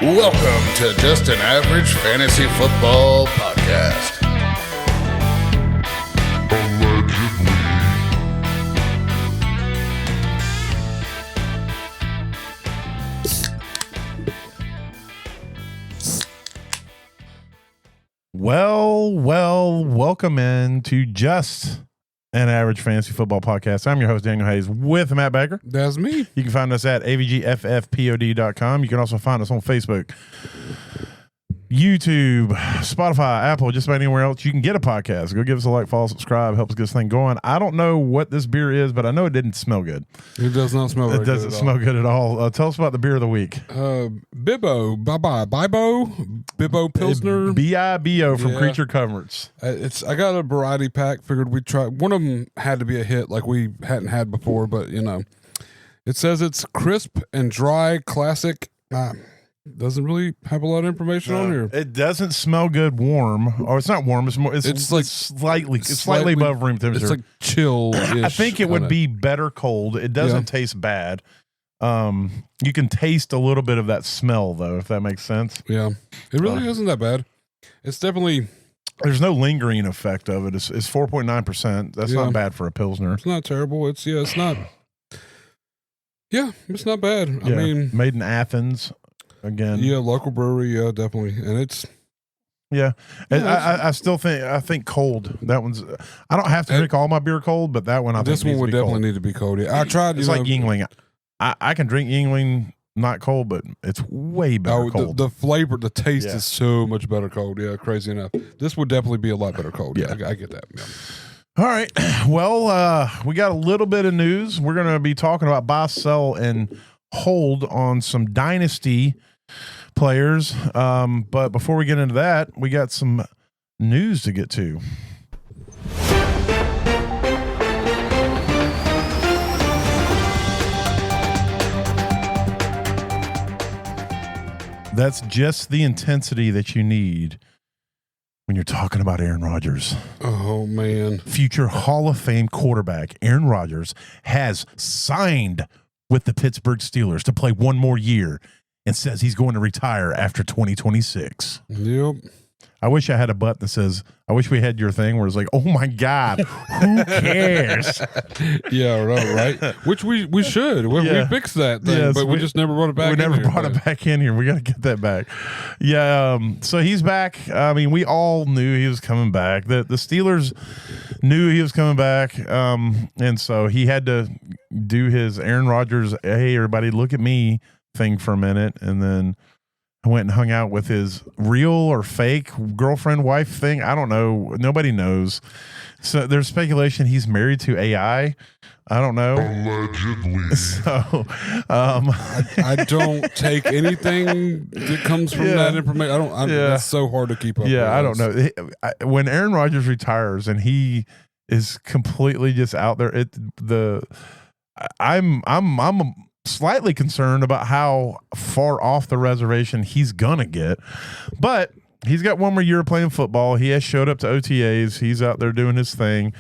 Welcome to Just an Average Fantasy Football Podcast. Welcome in to Just an Average Fantasy Football Podcast. I'm your host, Daniel Hayes, with Matt Baker. That's me. You can find us at avgffpod.com. You can also find us on Facebook, YouTube, Spotify, Apple, just about anywhere else you can get a podcast. Go give us a like, follow, subscribe, help us get this thing going. I don't know what this beer is, but I know it didn't smell good. It does not smell It doesn't smell good at all. Tell us about the beer of the week. Bibbo, Bibbo Pilsner. B-I-B-O from Creature Comforts. I got a variety pack. Figured we'd try. One of them had to be a hit like we hadn't had before, but you know. It says it's crisp and dry, classic. Doesn't really have a lot of information on here. It doesn't smell good warm, or it's not warm. It's more. It's like slightly above room temperature. It's like chill. I think it would be better cold. It doesn't taste bad. You can taste a little bit of that smell though, if that makes sense. Yeah, it really isn't that bad. It's definitely. There's no lingering effect of it. It's 4.9%. That's not bad for a Pilsner. It's not terrible. It's not. Yeah, it's not bad. I mean, made in Athens. Again, local brewery, definitely, and it's I still think cold. That one's. I don't have to drink all my beer cold, but that one this one would definitely need to be cold. Yeah, I tried. It's like Yingling. I can drink Yingling not cold, but it's way better cold. The flavor, the taste is so much better cold. Yeah, crazy enough. This would definitely be a lot better cold. Yeah, I get that. Yeah. All right. Well, we got a little bit of news. We're going to be talking about buy, sell, and hold on some Dynasty players. But before we get into that, we got some news to get to. That's just the intensity that you need when you're talking about Aaron Rodgers. Oh, man. Future Hall of Fame quarterback Aaron Rodgers has signed with the Pittsburgh Steelers to play one more year and says he's going to retire after 2026. Yep. I wish I had a button that says, I wish we had your thing where it's like, oh my God, who cares? Yeah, right. Which we should. We fixed that thing, but we just never brought it back in here. We never brought it back in here. We got to get that back. Yeah, so he's back. I mean, we all knew he was coming back. The Steelers knew he was coming back, and so he had to do his Aaron Rodgers, hey, everybody, look at me thing for a minute, and then I went and hung out with his real or fake girlfriend, wife thing. I don't know. Nobody knows. So there's speculation he's married to AI. I don't know. Allegedly. So I don't take anything that comes from that information. It's so hard to keep up with. I don't know. When Aaron Rodgers retires and he is completely just out there, I'm slightly concerned about how far off the reservation he's gonna get, but he's got one more year playing football. He has showed up to OTAs. He's out there doing his thing.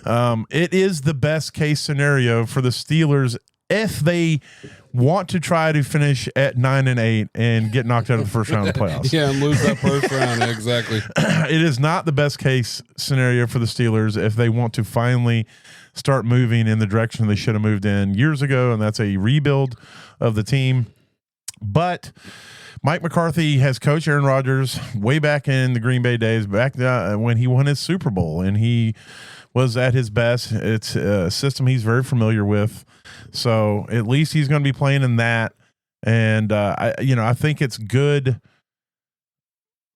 It is the best case scenario for the Steelers if they want to try to finish at 9-8 and get knocked out of the first round of the playoffs. Yeah, and lose that first round. Exactly. It is not the best case scenario for the Steelers if they want to finally start moving in the direction they should have moved in years ago, and that's a rebuild of the team. But Mike McCarthy has coached Aaron Rodgers way back in the Green Bay days, back when he won his Super Bowl, and he was at his best. It's a system he's very familiar with, so at least he's going to be playing in that. And I think it's good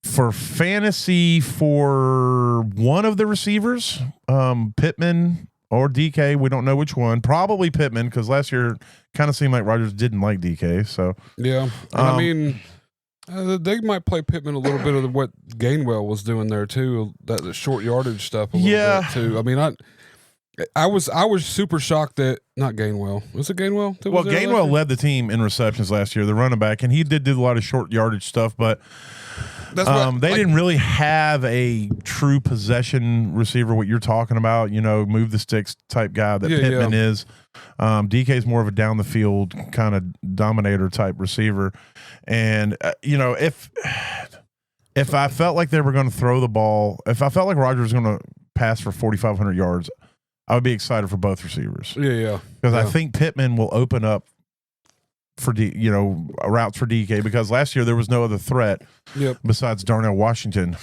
for fantasy for one of the receivers, Pittman or DK. We don't know which one. Probably Pittman, because last year kind of seemed like Rodgers didn't like DK. So yeah, I mean, they might play Pittman a little bit of what Gainwell was doing there too. That short yardage stuff. A little bit too. I mean, I was super shocked that not Gainwell. Was it Gainwell? Well, Gainwell led the team in receptions last year, the running back, and he did a lot of short yardage stuff, but They didn't really have a true possession receiver, what you're talking about, move the sticks type guy that Pittman is. DK is more of a down the field kind of dominator type receiver. And, if I felt like they were going to throw the ball, if I felt like Rodgers was going to pass for 4,500 yards, I would be excited for both receivers. Yeah. Because I think Pittman will open up for routes for DK, because last year there was no other threat besides Darnell Washington.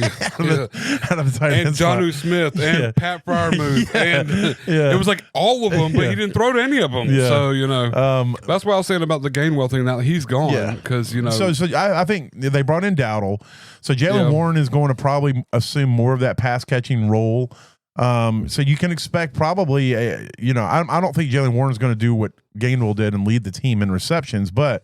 Out of the tight and Jonnu Smith and Pat Fryermuth and it was like all of them, but he didn't throw to any of them. So that's why I was saying about the Gainwell thing. Now he's gone because So I think they brought in Dowdle. So Jalen Warren is going to probably assume more of that pass catching role. So you can expect probably I don't think Jalen Warren is going to do what Gainwell did and lead the team in receptions, but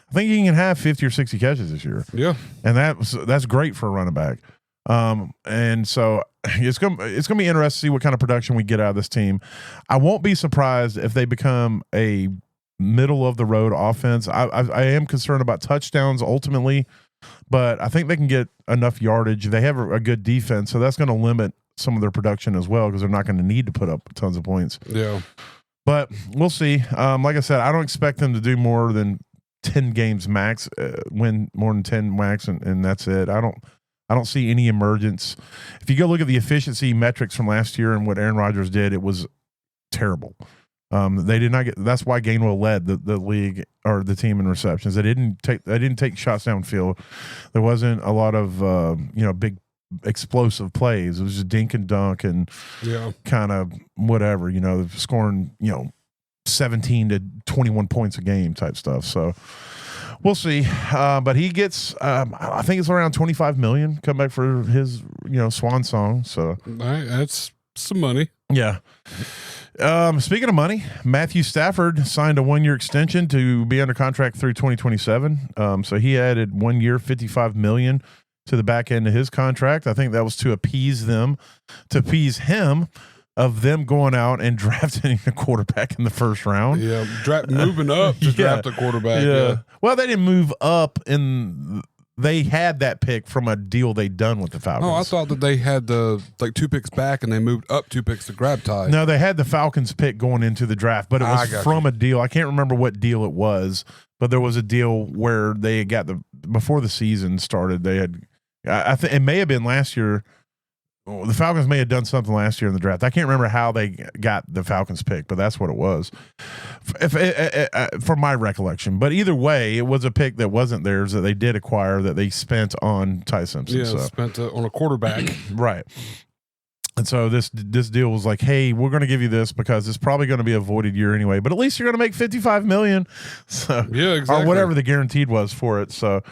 I think he can have 50 or 60 catches this year. Yeah, and that's great for a running back. And so it's going to be interesting to see what kind of production we get out of this team. I won't be surprised if they become a middle of the road offense. I am concerned about touchdowns ultimately, but I think they can get enough yardage. They have a good defense, so that's going to limit some of their production as well, because they're not going to need to put up tons of points. Yeah. But we'll see. Like I said, I don't expect them to do more than 10 games max, win more than 10 max, and that's it. I don't see any emergence. If you go look at the efficiency metrics from last year and what Aaron Rodgers did, it was terrible. They did not get. That's why Gainwell led the league or the team in receptions. They didn't take shots downfield. There wasn't a lot of big explosive plays. It was just dink and dunk and kind of whatever, scoring 17 to 21 points a game type stuff. So we'll see. But he gets I think it's around 25 million come back for his swan song. So that's some money. Yeah. Speaking of money, Matthew Stafford signed a 1-year extension to be under contract through 2027. So he added 1 year, $55 million to the back end of his contract. I think that was to appease him of them going out and drafting a quarterback in the first round. Yeah, moving up to draft a quarterback. Yeah. Well, they didn't move up, they had that pick from a deal they'd done with the Falcons. Oh, I thought that they had the 2 picks back and they moved up 2 picks to grab Ty. No, they had the Falcons pick going into the draft, but it was from a deal. I can't remember what deal it was, but there was a deal where they had got before the season started. They had, I think it may have been last year. The Falcons may have done something last year in the draft. I can't remember how they got the Falcons pick, but that's what it was, from my recollection. But either way, it was a pick that wasn't theirs that they did acquire that they spent on Ty Simpson. Yeah, spent on a quarterback. Right. And so this deal was like, hey, we're going to give you this because it's probably going to be a voided year anyway, but at least you're going to make $55 million. So, yeah, exactly. Or whatever the guaranteed was for it. So,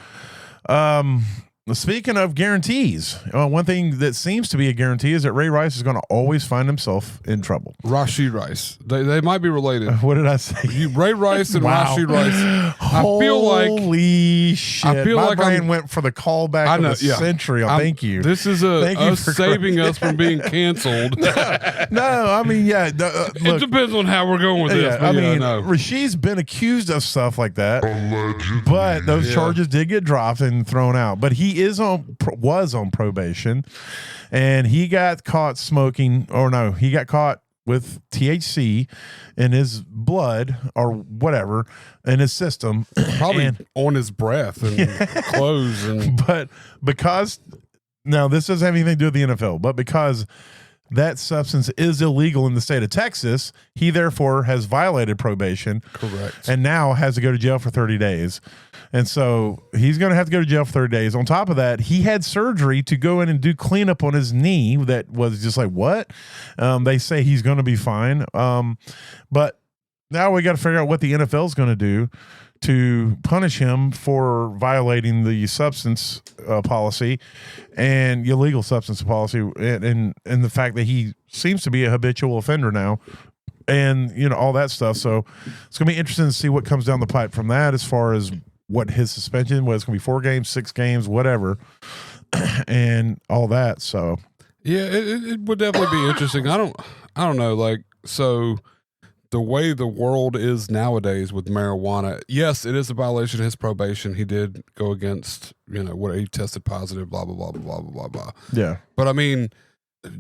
speaking of guarantees, one thing that seems to be a guarantee is that Ray Rice is going to always find himself in trouble. Rashee Rice. They might be related. What did I say? Ray Rice and Rashee Rice. Holy shit. I feel my like brain went for the callback of the century. Thank you. This is us saving us from being canceled. No, I mean, look, it depends on how we're going with this. I mean, Rasheed's been accused of stuff like that. Allegedly. But those charges did get dropped and thrown out. But he was on probation, and he got caught smoking, he got caught with THC in his blood or whatever in his system, probably on his breath and clothes. But because now this doesn't have anything to do with the NFL, but because that substance is illegal in the state of Texas, he therefore has violated probation. Correct. And now has to go to jail for 30 days. And so he's going to have to go to jail for 30 days. On top of that, he had surgery to go in and do cleanup on his knee that was just like, what? They say he's going to be fine. But now we got to figure out what the NFL is going to do to punish him for violating the substance policy and illegal substance policy, and the fact that he seems to be a habitual offender now, and all that stuff. So it's going to be interesting to see what comes down the pipe from that, as far as what his suspension was. It's going to be 4 games, 6 games, whatever, and all that. So yeah, it would definitely be interesting. I don't know, so the way the world is nowadays with marijuana, yes, it is a violation of his probation. He did go against, what he tested positive, blah, blah, blah, blah, blah, blah, blah. Yeah. But I mean,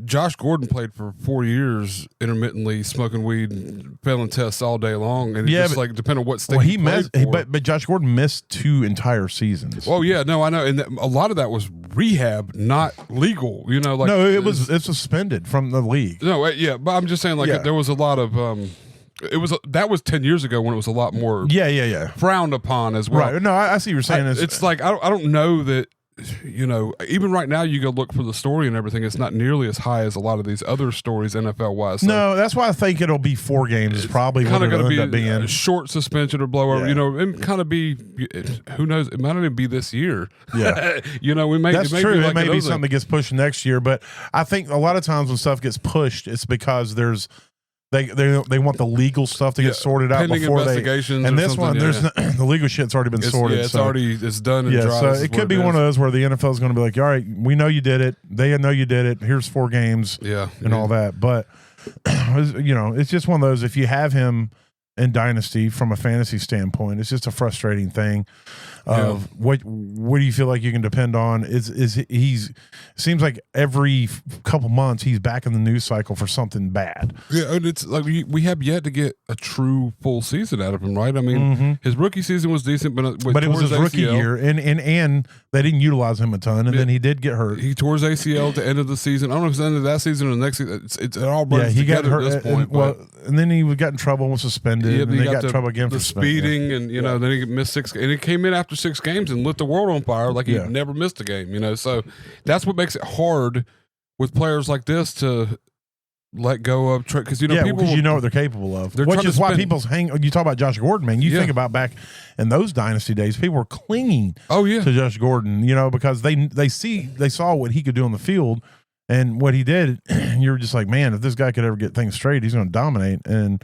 Josh Gordon played for 4 years intermittently smoking weed and failing tests all day long. And it's just depending on what state he missed. But Josh Gordon missed 2 entire seasons. Oh, yeah. No, I know. And a lot of that was rehab, not legal. No, it's suspended from the league. No, yeah. But I'm just saying, there was a lot of that was 10 years ago when it was a lot more frowned upon as well. Right. No, I see what you're saying. It's like I don't know that. Even right now, you go look for the story and everything. It's not nearly as high as a lot of these other stories, NFL wise. So no, that's why I think it'll be 4 games. It's probably kind of going to be a short suspension or blowover. And kind of be. Who knows? It might not even be this year. Yeah, we may. That's true. Be it may be something that gets pushed next year, but I think a lot of times when stuff gets pushed, it's because there's. They want the legal stuff to get sorted out before investigations. And this one, there's the legal shit's already been sorted. Yeah, it's done and dry. So it could be one of those where the NFL is going to be like, all right, we know you did it. They know you did it. Here's 4 games. And all that. But it's just one of those. If you have him in Dynasty from a fantasy standpoint, it's just a frustrating thing. Of what do you feel like you can depend on? Seems like every couple months he's back in the news cycle for something bad. Yeah, and it's like we have yet to get a true full season out of him, right? I mean, his rookie season was decent, but it was his rookie year, and they didn't utilize him a ton, and then he did get hurt. He tore his ACL at the end of the season. I don't know if it's the end of that season or the next season. It all runs together got hurt at this point. And then he got in trouble and was suspended, and then got in trouble again for speeding, and then he missed 6, and he came in after 6 games and lit the world on fire like he never missed a game, so that's what makes it hard with players like this to let go of because people you know what they're capable of, which is why people's you talk about Josh Gordon, man. You think about back in those dynasty days, people were clinging to Josh Gordon, because they saw what he could do on the field and what he did, and you're just like, man, if this guy could ever get things straight, he's going to dominate. And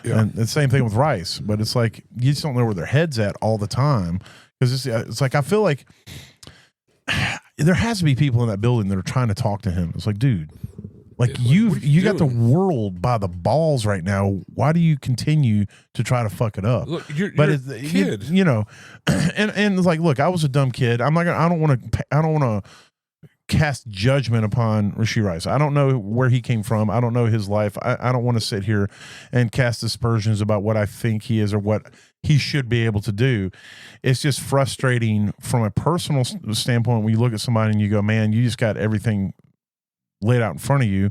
the same thing with Rice, but it's like you just don't know where their head's at all the time. Because it's like I feel like there has to be people in that building that are trying to talk to him. It's like, dude, you got the world by the balls right now. Why do you continue to try to fuck it up? Look, you're a kid, and it's like, look, I was a dumb kid. I don't want to cast judgment upon Rashee Rice. I don't know where he came from. I don't know his life. I don't want to sit here and cast aspersions about what I think he is or what he should be able to do. It's just frustrating from a personal standpoint when you look at somebody and you go, man, you just got everything laid out in front of you,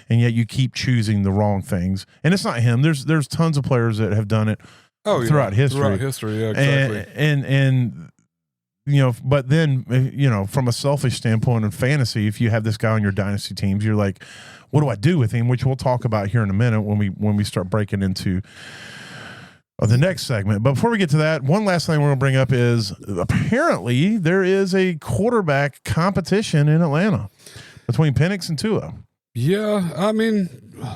and yet you keep choosing the wrong things. And it's not him. There's tons of players that have done it throughout history. Throughout history, yeah, exactly. And but then, from a selfish standpoint in fantasy, if you have this guy on your dynasty teams, you're like, what do I do with him? Which we'll talk about here in a minute when we start breaking into the next segment. But before we get to that, one last thing we're going to bring up is apparently there is a quarterback competition in Atlanta between Penix and Tua. Yeah, I mean,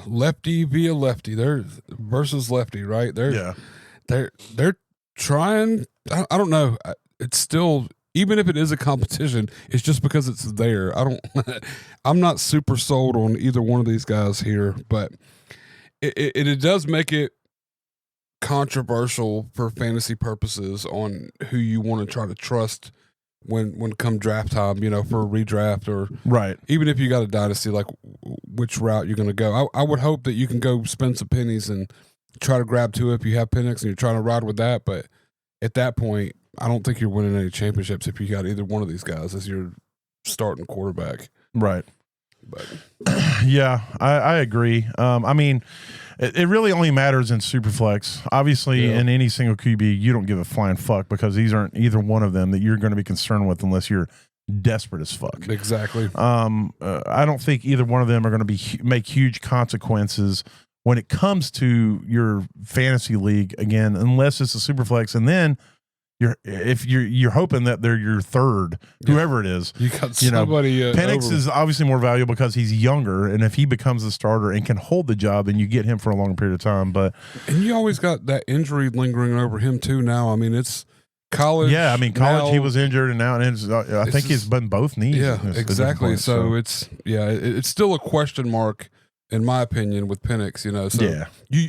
lefty via lefty. They're versus lefty, right? They're trying. I don't know. It's still, even if it is a competition, it's just because it's there. I'm not super sold on either one of these guys here, but it does make it controversial for fantasy purposes on who you want to try to trust when come draft time, for a redraft or even if you got a dynasty, like which route you're going to go. I would hope that you can go spend some pennies and try to grab Tua if you have Penix and you're trying to ride with that. But at that point, I don't think you're winning any championships if you got either one of these guys as your starting quarterback. Right. But yeah, I agree. I mean, it really only matters in Superflex. Obviously, in any single QB, you don't give a flying fuck because these aren't either one of them that you're going to be concerned with unless you're desperate as fuck. Exactly. I don't think either one of them are going to make huge consequences when it comes to your fantasy league again, unless it's a Superflex, and then you're hoping that they're your third, whoever it is. You got somebody. Penix is obviously more valuable because he's younger, and if he becomes the starter and can hold the job, then you get him for a longer period of time. And you always got that injury lingering over him too. Now, I mean, it's college. Yeah, I mean, college he was injured, and now I think he's been both knees. Yeah, exactly. So it's still a question mark in my opinion, with Penix. So Yeah.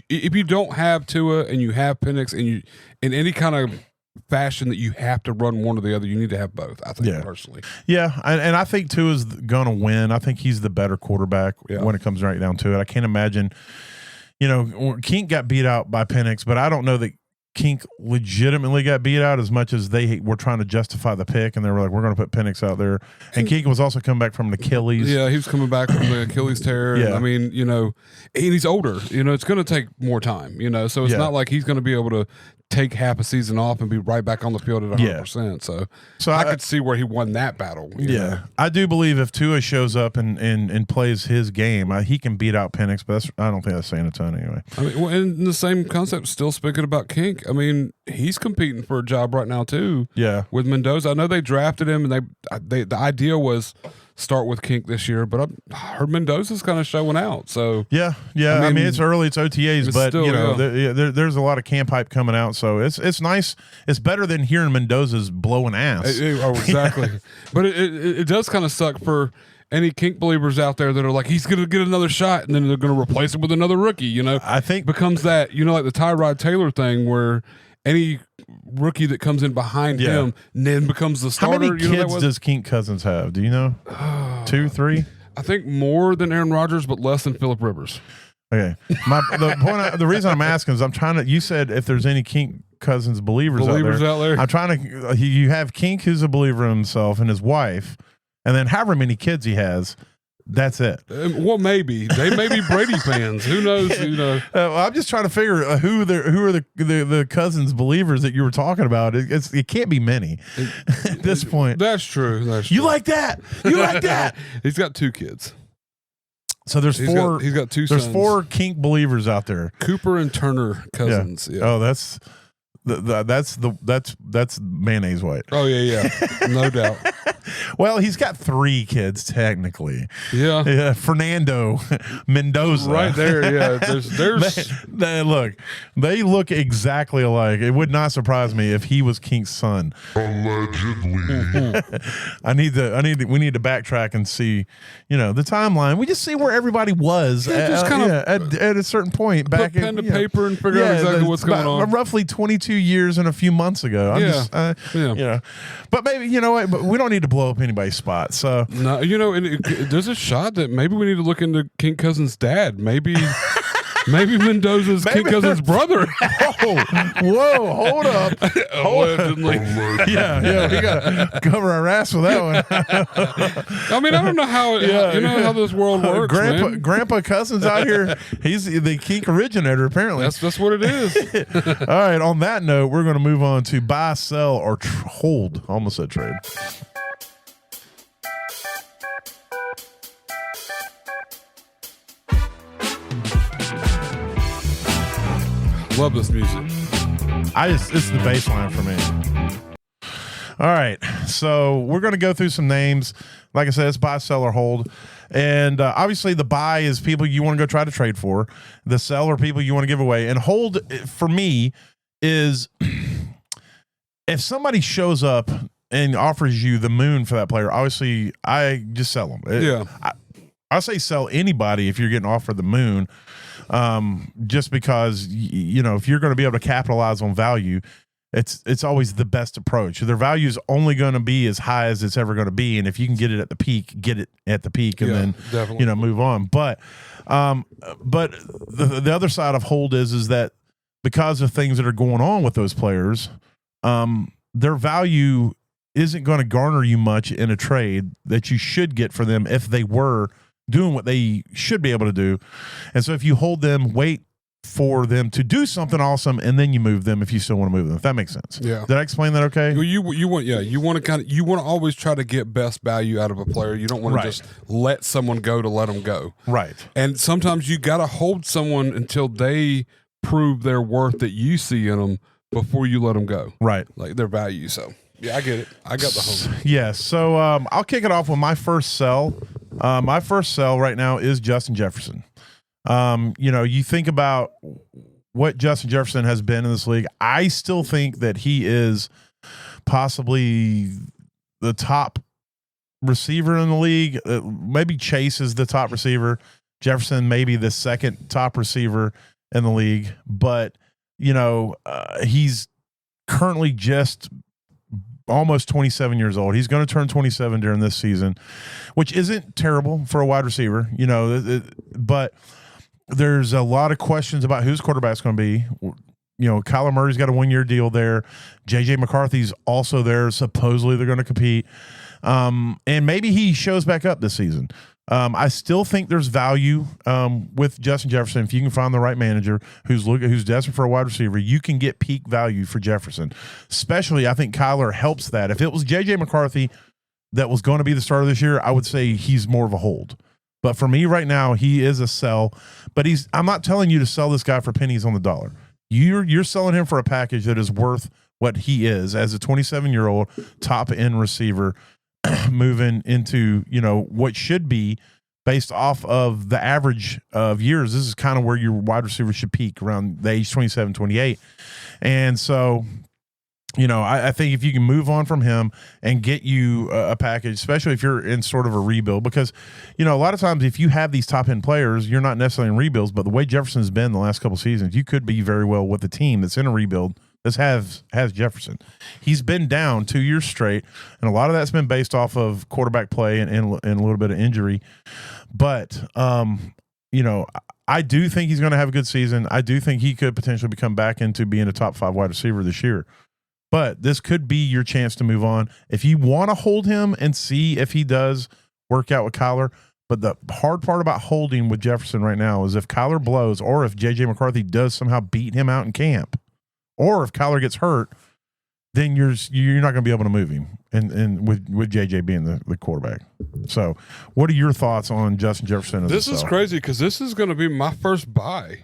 if you don't have Tua and you have Penix, and you in any kind of fashion that you have to run one or the other, you need to have both. I think personally. Yeah, and I think Tua's going to win. I think he's the better quarterback when it comes right down to it. I can't imagine. Kink got beat out by Penix, but I don't know that Kink legitimately got beat out as much as they were trying to justify the pick, and they were like, we're going to put Penix out there. And Kink was also coming back from an Achilles. Yeah, he was coming back from the Achilles tear. Yeah. I mean, and he's older. It's going to take more time, so it's not like he's going to be able to take half a season off and be right back on the field at 100%. So I could see where he won that battle. You know? I do believe if Tua shows up and plays his game, he can beat out Penix, but I don't think that's saying a ton anyway. I mean, and the same concept, still speaking about Kink, I mean, he's competing for a job right now too. Yeah. With Mendoza. I know they drafted him, and the idea was start with Kink this year, but I heard Mendoza's kind of showing out. So yeah. I mean it's early, it's OTAs, but still, there's a lot of camp hype coming out, so it's nice. It's better than hearing Mendoza's blowing ass. Oh, exactly. But it does kind of suck for any Kink believers out there that are like, he's going to get another shot, and then they're going to replace him with another rookie. I think becomes that like the Tyrod Taylor thing where any rookie that comes in behind him then becomes the starter. How many kids does Kink Cousins have? Do you know? 2, 3? I think more than Aaron Rodgers, but less than Phillip Rivers. Okay. The reason I'm asking is I'm trying to. You said if there's any Kink Cousins believers out there. I'm trying to. You have Kink, who's a believer in himself, and his wife, and then however many kids he has. That's it. Well, maybe they may be Brady fans. Who knows? I'm just trying to figure who are the Cousins believers that you were talking about. It can't be many at this point. That's true. You like that? You like that? He's got 2 kids. So there's four. He's got 2 There's sons. 4 Kink believers out there. Cooper and Turner Cousins. Yeah. Oh, that's mayonnaise white. Oh yeah, no doubt. Well, he's got 3 kids technically. Yeah. Fernando Mendoza. Right there. Yeah. There's. They look exactly alike. It would not surprise me if he was Kink's son. Allegedly. We need to backtrack and see, the timeline. We just see where everybody was at a certain point back put pen to paper and figure out exactly what's going on. Roughly 22 years and a few months ago. But maybe, but we don't need to blow up anybody's spot. So no, there's a shot that maybe we need to look into Kink Cousins' dad. Maybe Mendoza's Kink Cousins' brother. Whoa, hold up. Allegedly. Yeah, we got to cover our ass with that one. I mean, I don't know how how this world works. Grandpa Cousins out here, he's the Kink originator apparently. That's what it is. All right, on that note, we're going to move on to buy, sell, or hold. Almost said trade. Love this music. It's the baseline for me. All right, so we're going to go through some names. Like I said, it's buy, sell, or hold. And obviously the buy is people you want to go try to trade for. The sell are people you want to give away. And hold, for me, is if somebody shows up and offers you the moon for that player, obviously I just sell them. I say sell anybody if you're getting offered the moon. Just because, if you're going to be able to capitalize on value, it's always the best approach. Their value is only going to be as high as it's ever going to be. And if you can get it at the peak, get it at the peak and then, definitely. Move on. But the other side of hold is that because of things that are going on with those players, their value isn't going to garner you much in a trade that you should get for them if they were doing what they should be able to do. And so if you hold them, wait for them to do something awesome, and then you move them if you still want to move them. If that makes sense. Yeah. Did I explain that okay? You want to always try to get best value out of a player. You don't want to just let someone go to let them go. Right. And sometimes you got to hold someone until they prove their worth that you see in them before you let them go. Right. Like their value. So yeah, I get it. I got the hold. Yeah. So I'll kick it off with my first sell. My first sell right now is Justin Jefferson. You think about what Justin Jefferson has been in this league. I still think that he is possibly the top receiver in the league. Maybe Chase is the top receiver. Jefferson may be the second top receiver in the league, but he's currently just almost 27 years old. He's going to turn 27 during this season, which isn't terrible for a wide receiver, but there's a lot of questions about whose quarterback's going to be. Kyler Murray's got a 1-year deal there. J.J. McCarthy's also there. Supposedly they're going to compete. And maybe he shows back up this season. I still think there's value with Justin Jefferson. If you can find the right manager who's desperate for a wide receiver, you can get peak value for Jefferson. Especially, I think Kyler helps that. If it was J.J. McCarthy that was going to be the starter this year, I would say he's more of a hold. But for me right now, he is a sell. But I'm not telling you to sell this guy for pennies on the dollar. You're selling him for a package that is worth what he is as a 27-year-old top-end receiver moving into, what should be based off of the average of years. This is kind of where your wide receiver should peak around the age 27, 28. And so, I think if you can move on from him and get you a package, especially if you're in sort of a rebuild, because, a lot of times if you have these top end players, you're not necessarily in rebuilds, but the way Jefferson's been the last couple seasons, you could be very well with a team that's in a rebuild. This has Jefferson. He's been down 2 years straight, and a lot of that's been based off of quarterback play and a little bit of injury. But, I do think he's going to have a good season. I do think he could potentially become back into being a top 5 wide receiver this year. But this could be your chance to move on. If you want to hold him and see if he does work out with Kyler. But the hard part about holding with Jefferson right now is if Kyler blows or if J.J. McCarthy does somehow beat him out in camp, or if Kyler gets hurt, then you're not going to be able to move him, and with JJ being the quarterback. So, what are your thoughts on Justin Jefferson? This is crazy because this is going to be my first buy.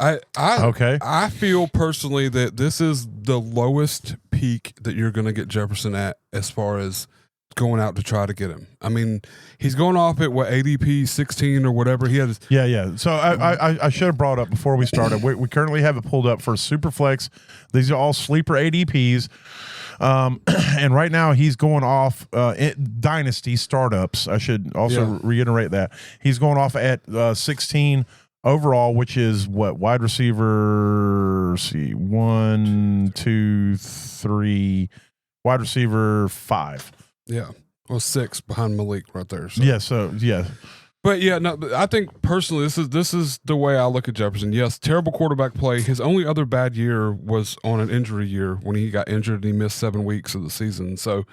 I feel personally that this is the lowest peak that you're going to get Jefferson at as far as going out to try to get him. I mean, he's going off at what, ADP 16 or whatever he had. Yeah. So I should have brought up before we started. We currently have it pulled up for Superflex. These are all sleeper ADPs. And right now he's going off Dynasty startups. I should also reiterate that he's going off at 16 overall, which is what, wide receiver, see, 1, 2, 3, wide receiver 5. Yeah. Well, 6 behind Malik right there. So. Yeah. But yeah, no, I think personally this is the way I look at Jefferson. Yes, terrible quarterback play. His only other bad year was on an injury year when he got injured and he missed 7 weeks of the season. So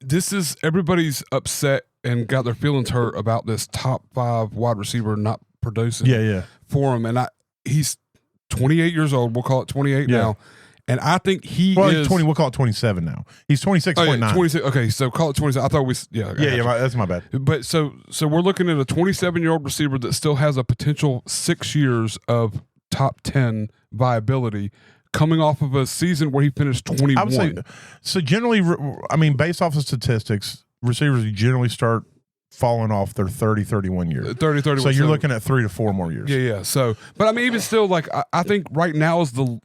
this is, everybody's upset and got their feelings hurt about this top 5 wide receiver not producing for him. And he's 28 years old. We'll call it 28 now. And I think he's 20. We'll call it 27 now. He's 26.9. 26. Okay, so call it 27. I thought that's my bad. But so we're looking at a 27-year-old receiver that still has a potential 6 years of top 10 viability, coming off of a season where he finished 21. I would say, so generally, I mean, based off of statistics, receivers generally start falling off their 30, 31 years. 30, 31. So you're looking at 3 to 4 more years. Yeah. So, but I mean, even still, like, I think right now is the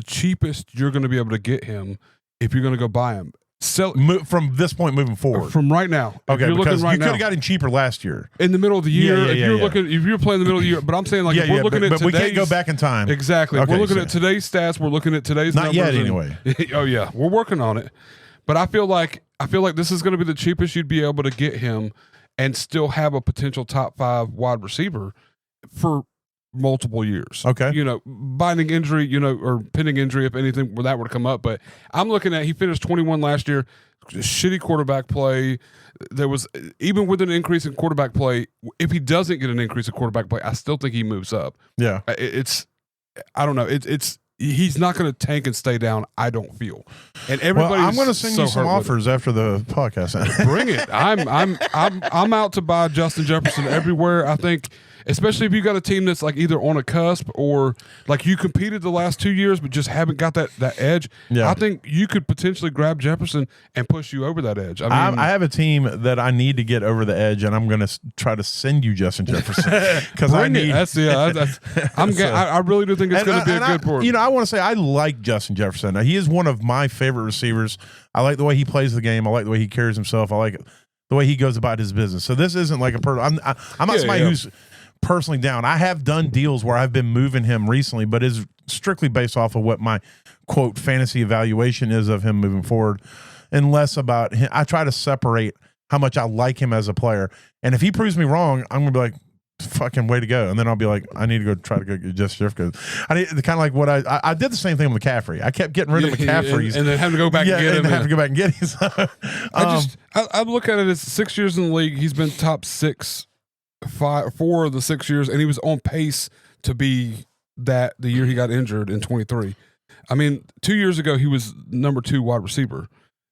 cheapest you're going to be able to get him if you're going to go buy him. From this point moving forward. From right now. Okay, because you could have got him cheaper last year. In the middle of the year. If you're playing in the middle of the year. But I'm saying, like, if we're looking at but today's, we can't go back in time. Exactly. Okay, we're looking at today's stats. We're looking at today's numbers. Not yet, anyway. Oh, yeah. We're working on it. But I feel like this is going to be the cheapest you'd be able to get him and still have a potential top 5 wide receiver for multiple years. Okay. Binding injury, or pending injury, if anything, where that were to come up. But I'm looking at, he finished 21 last year, shitty quarterback play. There was, even with an increase in quarterback play, if he doesn't get an increase in quarterback play, I still think he moves up. Yeah. I don't know. He's not going to tank and stay down, I don't feel. And everybody, I'm going to send you some offers after the podcast. Bring it. I'm out to buy Justin Jefferson everywhere. I think, especially if you got a team that's like either on a cusp or like you competed the last 2 years but just haven't got that edge. Yeah. I think you could potentially grab Jefferson and push you over that edge. I mean, I have a team that I need to get over the edge, and I'm going to try to send you Justin Jefferson because I need. I really do think it's going to be a good board. I want to say I like Justin Jefferson. Now, he is one of my favorite receivers. I like the way he plays the game. I like the way he carries himself. I like the way he goes about his business. So this isn't like I'm not somebody who's personally down. I have done deals where I've been moving him recently, but is strictly based off of what my quote fantasy evaluation is of him moving forward, and less about him. I try to separate how much I like him as a player, and if he proves me wrong, I'm gonna be like, fucking way to go, and then I'll be like, I need to go try to go get Justin Jefferson. I need kind of like what I did the same thing with McCaffrey. I kept getting rid of McCaffrey and then having to go back and get him. And have to go back and get him. So, I look at it as 6 years in the league. He's been top 4 of the 6 years, and he was on pace to be that the year he got injured in 23. I mean, 2 years ago he was number 2 wide receiver.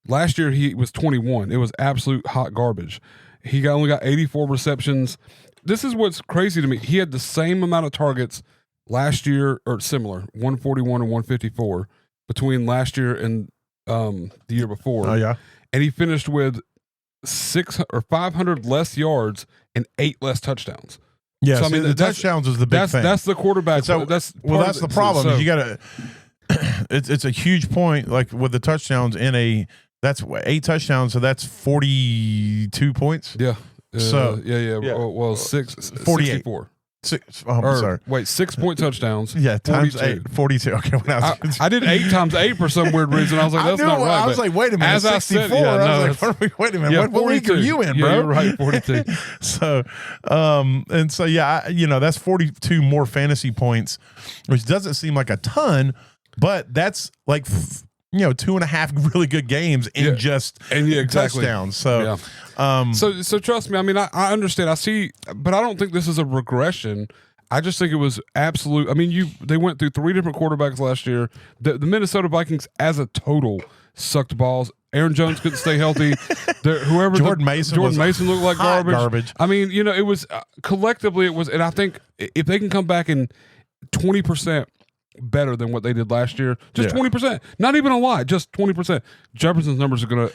Last year he was 21. It was absolute hot garbage. He only got 84 receptions. This is what's crazy to me. He had the same amount of targets last year, or similar, 141 and 154 between last year and the year before. Oh yeah, and he finished with 500 less yards and 8 less touchdowns. Yeah, so I mean the touchdowns is the big thing. That's the quarterback. So that's the problem. So, you got to. It's a huge point. Like with the touchdowns that's 8 touchdowns, so that's 42 points. Yeah. So yeah. Well, 64. Sorry. Wait, 6-point touchdowns. Yeah, times 8, 42. Okay, I did 8 times 8 for some weird reason. I was like, that's not right. I was like, wait a minute, 64. I was like, wait a minute, yeah, what league are you in, bro? Yeah, you're right, 42. So, that's 42 more fantasy points, which doesn't seem like a ton, but that's like 2.5 really good games in touchdowns. So, so trust me. I mean, I understand. I see, but I don't think this is a regression. I just think it was absolute. I mean, they went through 3 different quarterbacks last year. The Minnesota Vikings, as a total, sucked balls. Aaron Jones couldn't stay healthy. Jordan Mason looked like garbage. I mean, it was collectively it was, and I think if they can come back in 20%. Better than what they did last year, just 20%. Not even a lot, just 20%. Jefferson's numbers are going to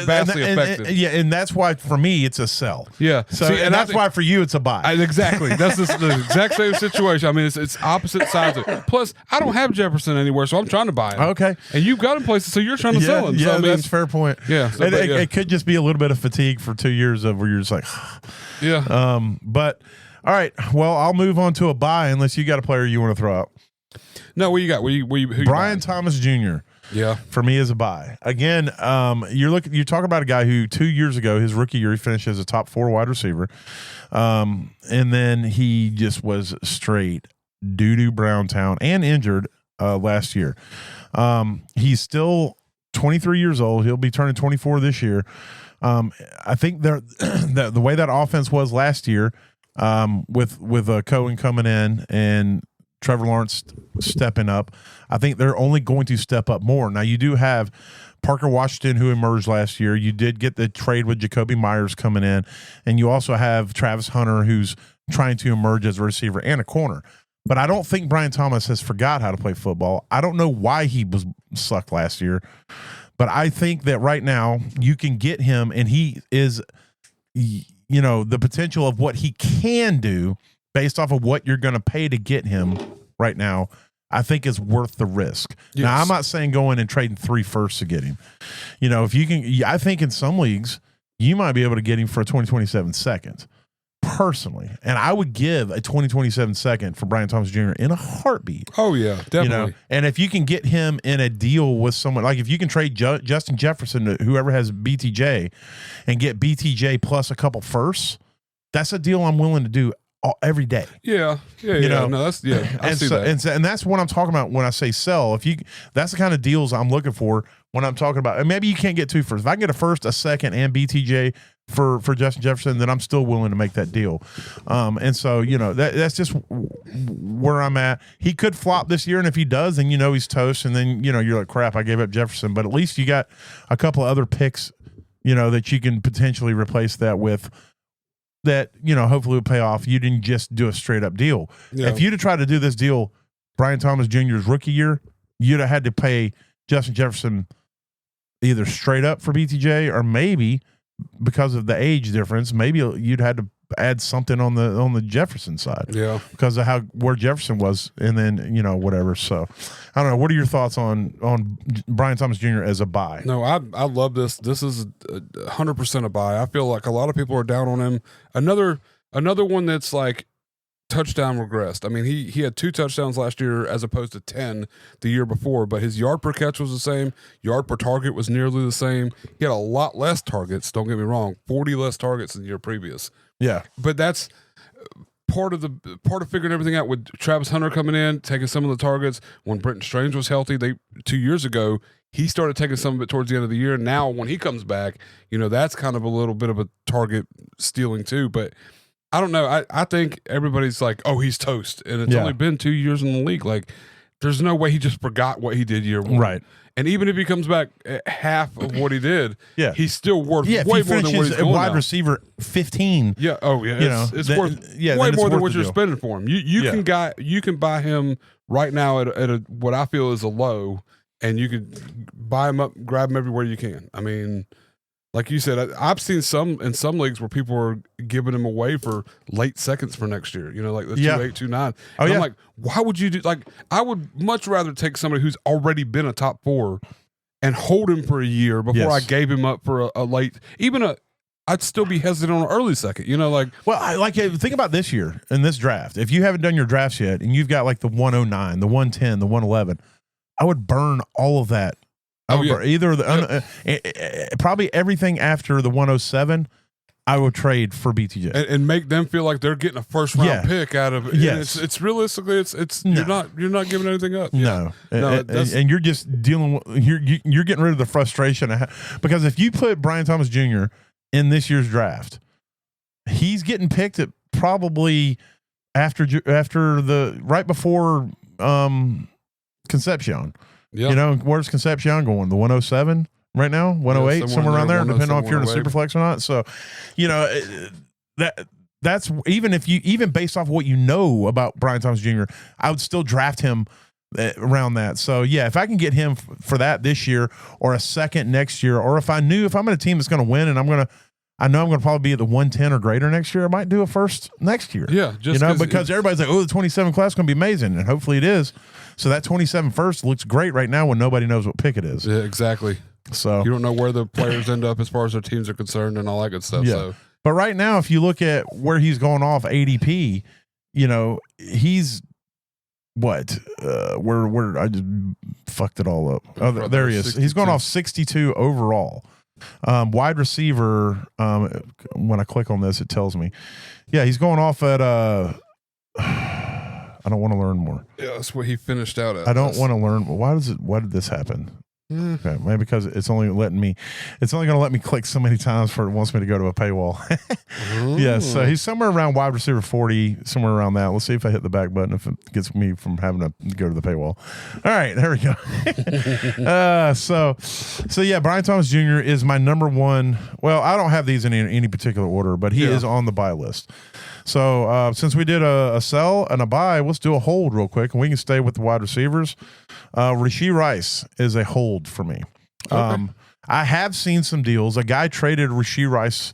vastly affect it. Yeah, and that's why for me it's a sell. Yeah, so and that's why for you it's a buy. Exactly, that's the exact same situation. I mean, it's opposite sides. Plus, I don't have Jefferson anywhere, so I'm trying to buy him. Okay, and you've got him places, so you're trying to sell him. Yeah, so, that's a fair point. Yeah, so, it could just be a little bit of fatigue for 2 years of where you're just like, yeah. But all right, well, I'll move on to a buy unless you got a player you want to throw out. No, what you got? Who Brian Thomas Jr. Yeah, for me is a buy. Again, you're talking about a guy who 2 years ago, his rookie year, he finished as a top 4 wide receiver, and then he just was straight doo-doo Browntown and injured last year. He's still 23 years old. He'll be turning 24 this year. I think the way that offense was last year, with Cohen coming in and Trevor Lawrence stepping up, I think they're only going to step up more. Now, you do have Parker Washington, who emerged last year. You did get the trade with Jacoby Myers coming in, and you also have Travis Hunter, who's trying to emerge as a receiver and a corner. But I don't think Brian Thomas has forgot how to play football. I don't know why he was sucked last year, but I think that right now you can get him, and he is, the potential of what he can do based off of what you're going to pay to get him right now, I think is worth the risk. Yes. Now, I'm not saying going and trading 3 firsts to get him. If you can, I think in some leagues, you might be able to get him for a 2027 second, personally. And I would give a 2027 second for Brian Thomas Jr. in a heartbeat. Oh, yeah, definitely. And if you can get him in a deal with someone, like if you can trade Justin Jefferson to whoever has BTJ and get BTJ plus a couple firsts, that's a deal I'm willing to do every day. Yeah. No, that's I see that. And that's what I'm talking about when I say sell. That's the kind of deals I'm looking for when I'm talking about. And maybe you can't get 2 firsts. If I can get a first, a second, and BTJ for Justin Jefferson, then I'm still willing to make that deal. And so that's just where I'm at. He could flop this year, and if he does, then he's toast. And then you're like, crap, I gave up Jefferson. But at least you got a couple of other picks, that you can potentially replace that with. That hopefully will pay off. You didn't just do a straight up deal. Yeah. If you'd have tried to do this deal, Brian Thomas Jr.'s rookie year, you'd have had to pay Justin Jefferson either straight up for BTJ, or maybe because of the age difference, maybe you'd had to add something on the Jefferson side. Yeah, because of where Jefferson was, and then whatever. So I don't know. What are your thoughts on Brian Thomas Jr. as a buy? no, I love this. This is 100% a buy. I feel like a lot of people are down on him. Another one that's like touchdown regressed. I mean, he had 2 touchdowns last year as opposed to 10 the year before, but his yard per catch was the same. Yard per target was nearly the same. He had a lot less targets. Don't get me wrong, 40 less targets than the year previous. Yeah, but that's part of figuring everything out with Travis Hunter coming in, taking some of the targets. When Brenton Strange was healthy, 2 years ago, he started taking some of it towards the end of the year. Now, when he comes back, that's kind of a little bit of a target stealing too. But I don't know. I think everybody's like, oh, he's toast. And it's only been 2 years in the league. Like, there's no way he just forgot what he did year one. Right. And even if he comes back at half of what he did, he's still worth way if more he than what he's going wide now. receiver 15. Yeah. Oh, yeah. It's worth way more than what you're spending for him. You can buy him right now at what I feel is a low, and you could buy him up, grab him everywhere you can. I mean, like you said, I've seen in some leagues where people are giving him away for late seconds for next year. Like the 2.8, 2.9. I'm like, why would you do? Like, I would much rather take somebody who's already been a top 4 and hold him for a year before I gave him up for a late, I'd still be hesitant on an early second. Well, think about this year in this draft. If you haven't done your drafts yet, and you've got like the 109, the 110, the 111, I would burn all of that. Either probably everything after the 107, I would trade for BTJ and make them feel like they're getting a first round pick out of it. Yes, it's realistically, it's you're not giving anything up. No, and you're just dealing with you're getting rid of the frustration because if you put Brian Thomas Jr. in this year's draft, he's getting picked at probably after the right before Concepcion. Yep. Where's Concepcion going? The 107 right now, 108, somewhere around there, depending on if you're in a super flex or not. So, that's even based off what about Brian Thomas Jr., I would still draft him around that. So if I can get him for that this year or a second next year, or if I'm in a team that's going to win and I know I'm going to probably be at the 110 or greater next year, I might do a first next year. Yeah, because everybody's like, oh, the 27 class is going to be amazing, and hopefully it is. So that 27 first looks great right now when nobody knows what pick it is. Yeah, exactly. So you don't know where the players end up as far as their teams are concerned and all that good stuff. Yeah. So. But right now, if you look at where he's going off ADP, he's what? Where I just fucked it all up. Oh, there he is. 62. He's going off 62 overall. Wide receiver. When I click on this, it tells me. Yeah, he's going off at. I don't want to learn more. Yeah, that's what he finished out at. I don't want to learn. Why did this happen? Okay, maybe because it's only going to let me click so many times before it wants me to go to a paywall. Yeah, so he's somewhere around wide receiver 40, somewhere around that. Let's see if I hit the back button, if it gets me from having to go to the paywall. All right, there we go. So yeah, Brian Thomas Jr. is my number one. Well, I don't have these in any particular order, but he is on the buy list. So since we did a sell and a buy, let's do a hold real quick, and we can stay with the wide receivers. Rashee Rice is a hold for me. Okay. I have seen some deals. A guy traded Rashee Rice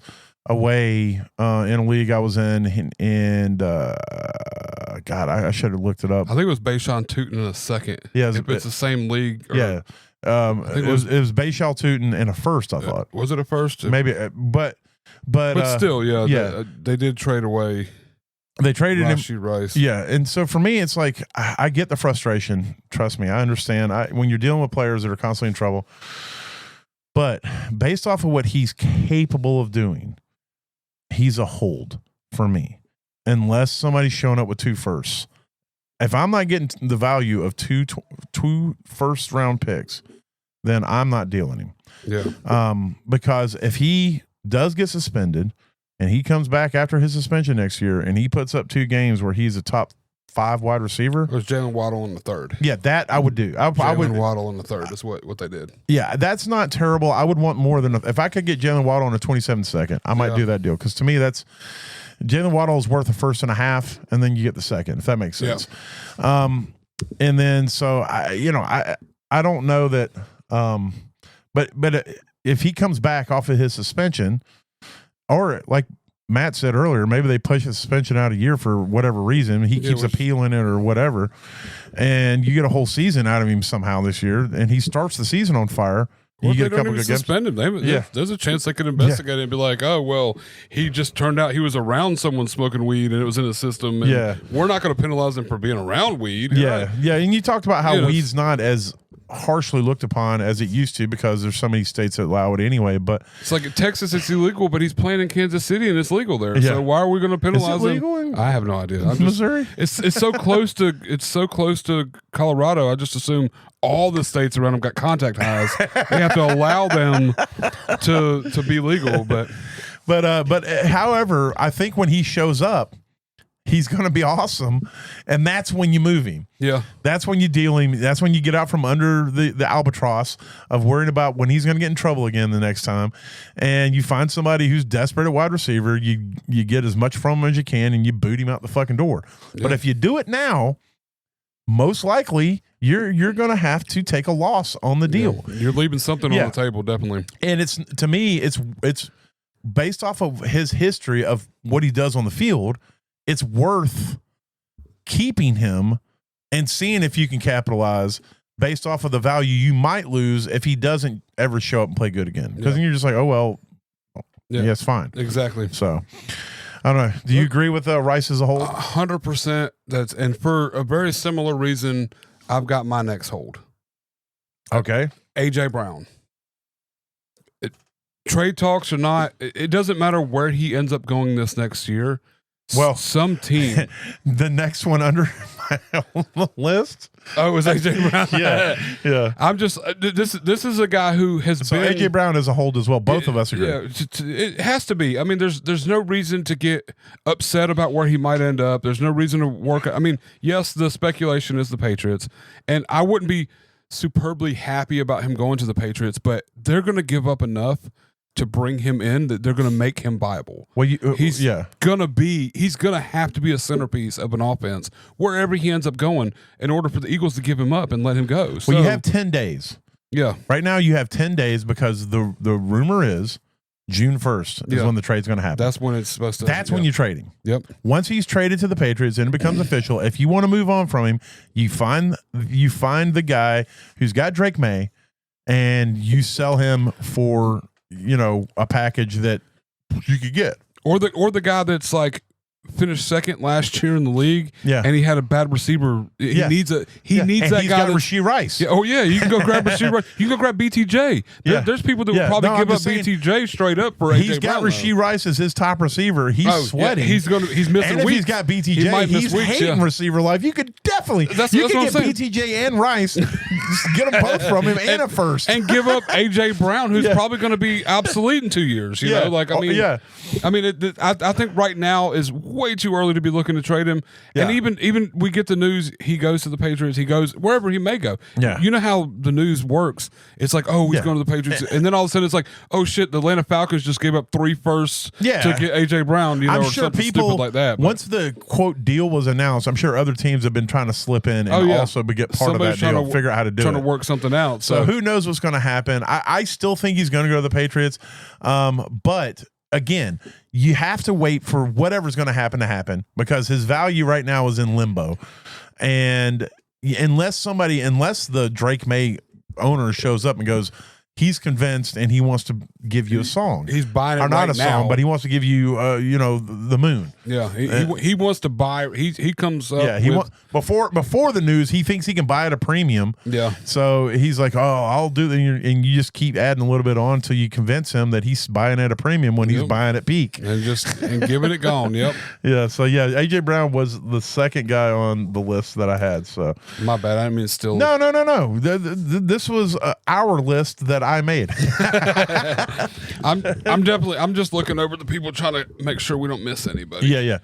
away in a league I was in, and God, I should have looked it up. I think it was Bayshawn Tootin in a second. Yeah, if it's the same league. Yeah. It was Bayshawn Tootin in a first, I thought. Was it a first? Maybe, but still, they did trade away. They traded Rashee Rice. Yeah, and so for me, it's like I get the frustration. Trust me, I understand. When you're dealing with players that are constantly in trouble, but based off of what he's capable of doing, he's a hold for me, unless somebody's showing up with 2 firsts. If I'm not getting the value of two first round picks, then I'm not dealing him. Yeah. Because if he does get suspended and he comes back after his suspension next year and he puts up 2 games where he's a top 5 wide receiver. It was Jalen Waddle in the third. Yeah, that I would do. Jalen Waddle in the third is what they did. Yeah, that's not terrible. I would want more than if I could get Jalen Waddle on a 27 second, I might do that deal. Because to me, that's Jalen Waddle is worth a first and a half, and then you get the second, if that makes sense. Yeah. And then so I don't know that but if he comes back off of his suspension, or like Matt said earlier, maybe they push the suspension out a year for whatever reason. He keeps appealing it or whatever, and you get a whole season out of him somehow this year, and he starts the season on fire. Or you they don't even suspend him. There's a chance they could investigate it and be like, oh, well, he just turned out he was around someone smoking weed and it was in his system. And we're not going to penalize him for being around weed. Yeah, yeah. And you talked about how weed's not as harshly looked upon as it used to because there's so many states that allow it anyway. But it's like in Texas, it's illegal, but he's playing in Kansas City and it's legal there. Yeah. So why are we going to penalize him? I have no idea. Missouri? It's so close to Colorado. I just assume all the states around them got contact highs. They have to allow them to be legal. But however, I think when he shows up, he's going to be awesome, and that's when you move him. Yeah, that's when you deal him. That's when you get out from under the albatross of worrying about when he's going to get in trouble again the next time, and you find somebody who's desperate at wide receiver. You get as much from him as you can, and you boot him out the fucking door. Yeah. But if you do it now, most likely you're going to have to take a loss on the deal. Yeah. You're leaving something on the table, definitely. And it's, to me, it's based off of his history of what he does on the field. It's worth keeping him and seeing if you can capitalize based off of the value you might lose if he doesn't ever show up and play good again. Because then you're just like, oh, well, yeah, it's fine. Exactly. So, I don't know. Do you agree with Rice as a whole? 100%. And for a very similar reason, I've got my next hold. Okay. A.J. Brown. Trade talks or not, it doesn't matter where he ends up going this next year. Well, some team. The next one under my list. Oh, it was AJ Brown. yeah. I'm just this is a guy who has been AJ Brown is a hold as well. Both of us agree. Yeah, it has to be. I mean, there's no reason to get upset about where he might end up. There's no reason to work. I mean, yes, the speculation is the Patriots, and I wouldn't be superbly happy about him going to the Patriots, but they're going to give up enough to bring him in that they're going to make him viable. Well, he's going to have to be a centerpiece of an offense wherever he ends up going in order for the Eagles to give him up and let him go. Well, you have 10 days. Yeah. Right now you have 10 days because the rumor is June 1st is when the trade's going to happen. That's when it's supposed to. That's when you're trading. Yep. Once he's traded to the Patriots and it becomes official, if you want to move on from him, you find the guy who's got Drake May and you sell him for a package that you could get, or the guy that's like finished second last year in the league, and he had a bad receiver. He needs that guy. Rasheed Rice. Yeah, you can go grab Rasheed Rice. You can go grab BTJ. There's people that will probably give up BTJ straight up for AJ He's got Brown, Rasheed Rice as his top receiver. He's sweating. He's missing and if weeks. He's got BTJ. He's hating receiver life. You could definitely get BTJ and Rice, get them both from him and a first, and give up AJ Brown, who's probably going to be obsolete in 2 years. You know, like I think right now is way too early to be looking to trade him. And even we get the news he goes to the Patriots, he goes wherever he may go. Yeah. You know how the news works. It's like, oh, he's going to the Patriots. And then all of a sudden it's like, oh shit, the Atlanta Falcons just gave up 3 firsts to get AJ Brown, I'm or sure something people, stupid like that. Once the quote deal was announced, I'm sure other teams have been trying to slip in and also get part of that deal, figure out how to do it. Trying to work something out. So who knows what's going to happen. I still think he's going to go to the Patriots. But again, you have to wait for whatever's going to happen because his value right now is in limbo. And unless the Drake May owner shows up and goes, he's convinced and he wants to give you a song. He's buying it or not right a song, now. but he wants to give you, the moon. Yeah, he wants to buy. He comes up. Yeah, before the news, he thinks he can buy it at a premium. Yeah. So he's like, "Oh, I'll do that," and you just keep adding a little bit on until you convince him that he's buying at a premium when he's buying at peak, and giving it gone. Yep. Yeah. So AJ Brown was the second guy on the list that I had. So my bad. I mean, still. No. This was our list that I made. I'm just looking over the people trying to make sure we don't miss anybody. Yeah.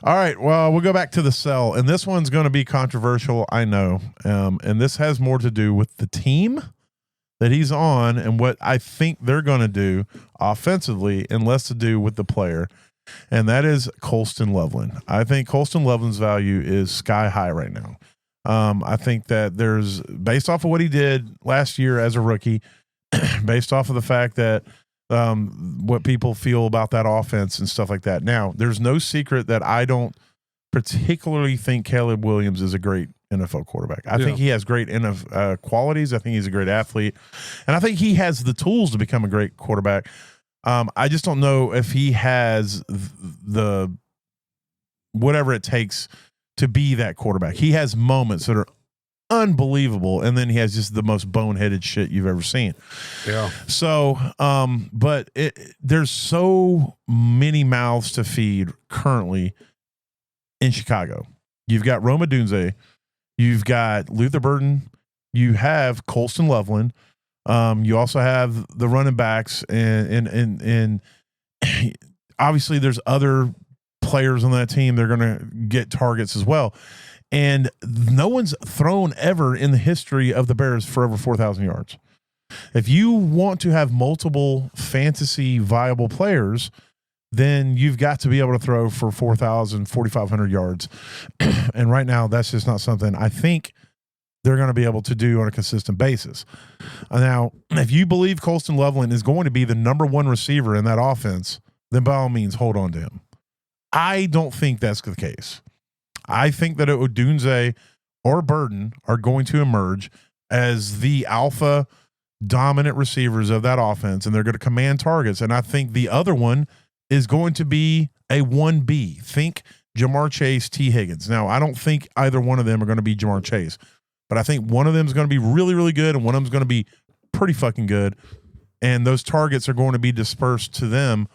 All right. Well, we'll go back to the sell, and this one's going to be controversial, I know. And this has more to do with the team that he's on and what I think they're going to do offensively, and less to do with the player. And that is Colston Loveland. I think Colston Loveland's value is sky high right now. I think that based off of what he did last year as a rookie, based off of the fact that what people feel about that offense and stuff like that. Now, there's no secret that I don't particularly think Caleb Williams is a great NFL quarterback. I think he has great qualities. I think he's a great athlete, and I think he has the tools to become a great quarterback. I just don't know if he has the whatever it takes to be that quarterback. He has moments that are unbelievable, and then he has just the most boneheaded shit you've ever seen. Yeah. So, but there's so many mouths to feed currently in Chicago. You've got Rome Odunze, you've got Luther Burden, you have Colston Loveland, you also have the running backs, and obviously there's other players on that team. They're going to get targets as well. And no one's thrown ever in the history of the Bears for over 4,000 yards. If you want to have multiple fantasy viable players, then you've got to be able to throw for 4,000, 4,500 yards. And right now, that's just not something I think they're going to be able to do on a consistent basis. Now, if you believe Colston Loveland is going to be the number one receiver in that offense, then by all means, hold on to him. I don't think that's the case. I think that Odunze or Burden are going to emerge as the alpha dominant receivers of that offense, and they're going to command targets. And I think the other one is going to be a 1B. Think Jamar Chase, T. Higgins. Now, I don't think either one of them are going to be Jamar Chase, but I think one of them is going to be really, really good, and one of them is going to be pretty fucking good. And those targets are going to be dispersed to them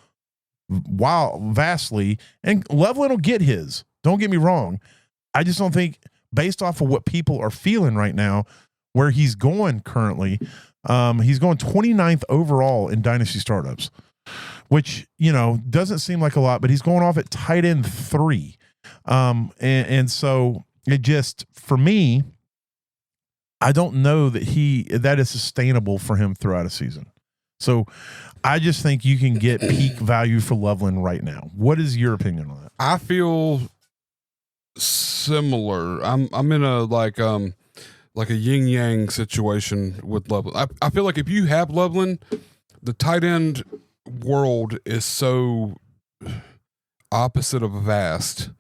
vastly, and Loveland will get his. Don't get me wrong. I just don't think, based off of what people are feeling right now, where he's going currently, he's going 29th overall in Dynasty startups, which, doesn't seem like a lot, but he's going off at tight end 3. And so it just, for me, I don't know that is sustainable for him throughout a season. So I just think you can get peak value for Loveland right now. What is your opinion on that? I feel similar. I'm in a like a yin yang situation with Loveland. I feel like if you have Loveland, the tight end world is so opposite of vast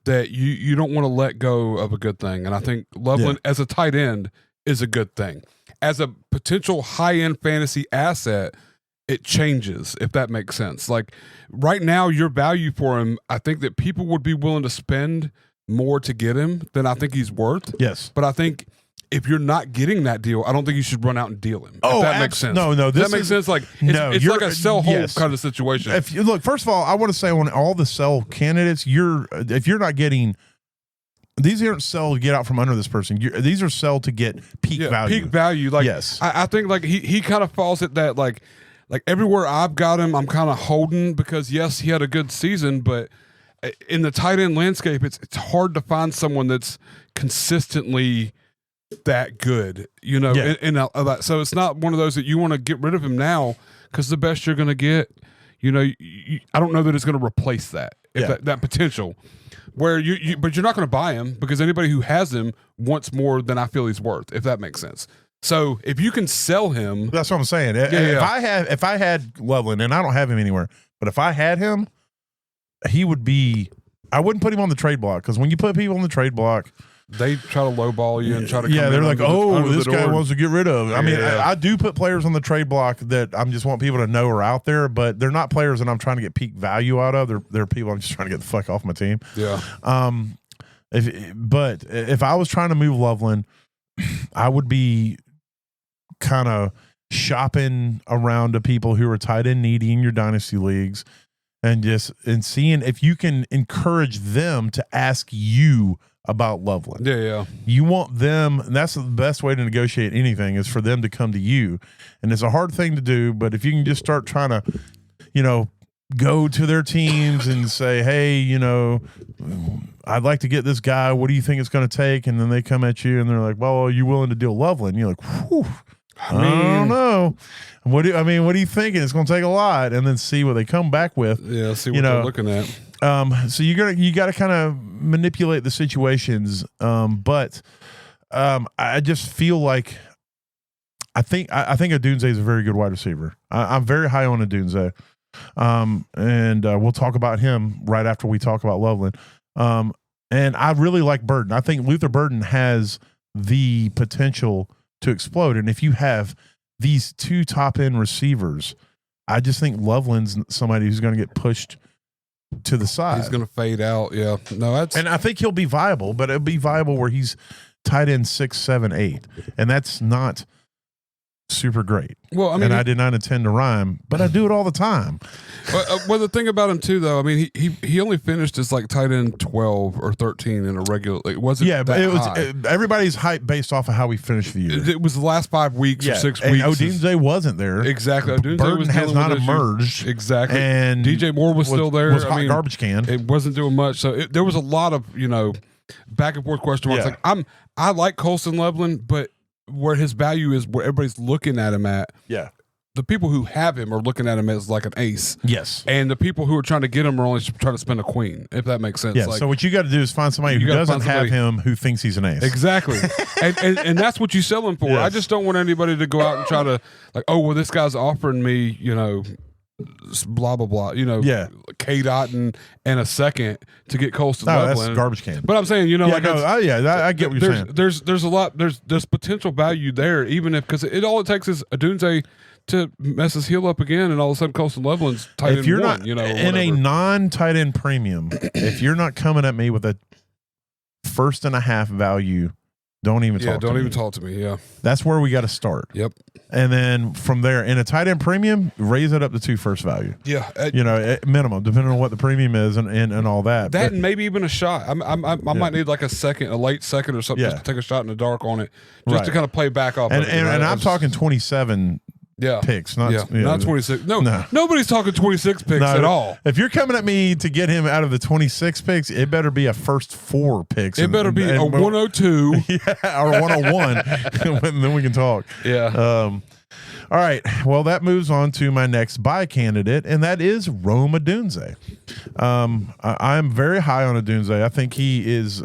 that you don't want to let go of a good thing. And I think Loveland as a tight end is a good thing. As a potential high end fantasy asset, it changes, if that makes sense. Like right now, your value for him, I think that people would be willing to spend more to get him than I think he's worth. Yes. But I think if you're not getting that deal, I don't think you should run out and deal him. If that makes sense. No, that makes sense. Like it's like a sell hold kind of situation. If you look, first of all, I want to say on all the sell candidates, if you're not getting, these aren't sell to get out from under this person. These are sell to get peak value. Peak value. Like yes. I think like he kind of falls at that like everywhere I've got him, I'm kind of holding because yes, he had a good season, but in the tight end landscape, it's hard to find someone that's consistently that good, so it's not one of those that you want to get rid of him now because the best you're going to get, I don't know that it's going to replace that, that potential where but you're not going to buy him because anybody who has him wants more than I feel he's worth, if that makes sense. So if you can sell him, that's what I'm saying. If I had Loveland, and I don't have him anywhere, but if I had him, he would be. I wouldn't put him on the trade block because when you put people on the trade block, they try to lowball you and try to they're like, this guy wants to get rid of. I mean, I do put players on the trade block that I just want people to know are out there, but they're not players that I'm trying to get peak value out of. They're people I'm just trying to get the fuck off my team. Yeah. If I was trying to move Loveland, I would be kind of shopping around to people who are tight end needy in your dynasty leagues and seeing if you can encourage them to ask you about Loveland. Yeah. You want them, and that's the best way to negotiate anything is for them to come to you. And it's a hard thing to do, but if you can just start trying to, go to their teams and say, hey, I'd like to get this guy. What do you think it's going to take? And then they come at you and they're like, well, are you willing to deal Loveland? And you're like, whew. I don't know. What do you think? It's going to take a lot, and then see what they come back with. Yeah, see what they're looking at. So you got to kind of manipulate the situations. But I just feel like I think Odunze is a very good wide receiver. I'm very high on Odunze. And we'll talk about him right after we talk about Loveland. And I really like Burden. I think Luther Burden has the potential to explode. And if you have these two top end receivers, I just think Loveland's somebody who's going to get pushed to the side. He's going to fade out. Yeah. No, and I think he'll be viable, but it'll be viable where he's tight end 6, 7, 8. And that's not super great. Well, I mean, and I did not intend to rhyme, but I do it all the time. Well, the thing about him too, though, I mean, he only finished as like tight end 12 or 13 in a regular. It wasn't. Yeah, but it was everybody's hype based off of how we finished the year. It was the last 5 weeks or 6 weeks. Odunze wasn't there. Exactly. Burden has not emerged. Exactly. And DJ Moore was still there. Was hot garbage can. It wasn't doing much. So there was a lot of back and forth question marks. Yeah. Like I like Colston Loveland, but where his value is, where everybody's looking at him at. Yeah. The people who have him are looking at him as like an ace. Yes. And the people who are trying to get him are only trying to spend a queen, if that makes sense. Yeah. Like, so what you got to do is find somebody who doesn't have him who thinks he's an ace. Exactly. and that's what you sell him for. Yes. I just don't want anybody to go out and try to like, oh, well, this guy's offering me, blah, blah, blah, K-Dot and a second to get Colston Loveland. That's garbage can. But I'm saying, I get what you're saying. There's a lot, there's potential value there, even if, because all it takes is Odunze to mess his heel up again, and all of a sudden Colston Loveland's tight end. If you're not in a non-tight end premium, if you're not coming at me with a 1.5 value, don't even talk to me. Yeah, that's where we got to start. Yep. And then from there, in a tight end premium, raise it up to 2 first value. Yeah, at minimum, depending on what the premium is and all that. And maybe even a shot. I might need like a late second or something, just to take a shot in the dark on it, just to kind of play back off. And I'm talking 27. Picks, not 26. No, nobody's talking 26 picks at all. If you're coming at me to get him out of the 26 picks, it better be a first 4 picks. It better be a 102, or 101. Then we can talk. Yeah. All right. Well, that moves on to my next buy candidate, and that is Rome Odunze. I'm very high on Odunze. I think he is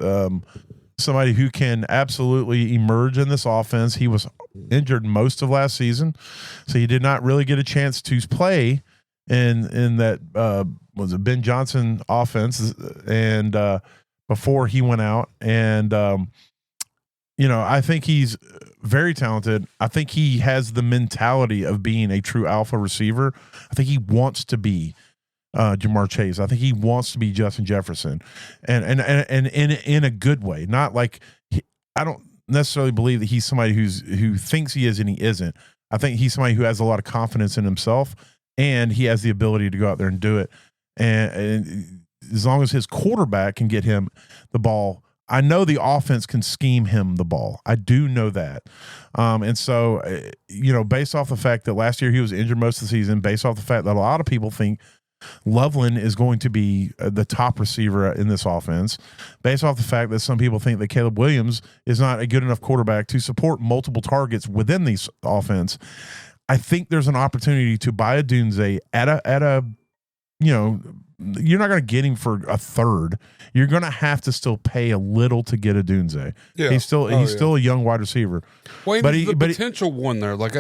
somebody who can absolutely emerge in this offense. He was injured most of last season, so he did not really get a chance to play in that was it Ben Johnson offense, and before he went out. And I think he's very talented. I think he has the mentality of being a true alpha receiver. I think he wants to be Jamar Chase. I think he wants to be Justin Jefferson, and in a good way. Not like I don't necessarily believe that he's somebody who thinks he is and he isn't. I think he's somebody who has a lot of confidence in himself, and he has the ability to go out there and do it. And as long as his quarterback can get him the ball, I know the offense can scheme him the ball. I do know that. And so, based off the fact that last year he was injured most of the season, based off the fact that a lot of people think Loveland is going to be the top receiver in this offense, based off the fact that some people think that Caleb Williams is not a good enough quarterback to support multiple targets within these offense. I think there's an opportunity to buy Odunze at a you're not going to get him for a third. You're going to have to still pay a little to get Odunze. Yeah. He's still a young wide receiver. Well, but the potential one there. Look,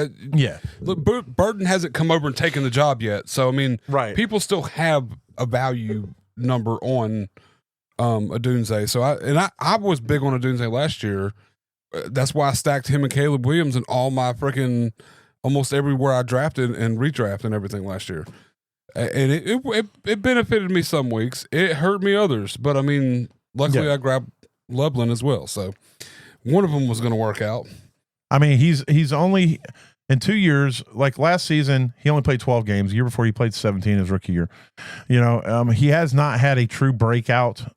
Burden hasn't come over and taken the job yet. So I mean, people still have a value number on Odunze. So I was big on Odunze last year. That's why I stacked him and Caleb Williams in all my freaking almost everywhere I drafted and redrafted and everything last year. And it benefited me some weeks. It hurt me others. But, I mean, luckily I grabbed Loveland as well. So one of them was going to work out. I mean, he's only in 2 years, like last season, he only played 12 games. The year before, he played 17 his rookie year. He has not had a true breakout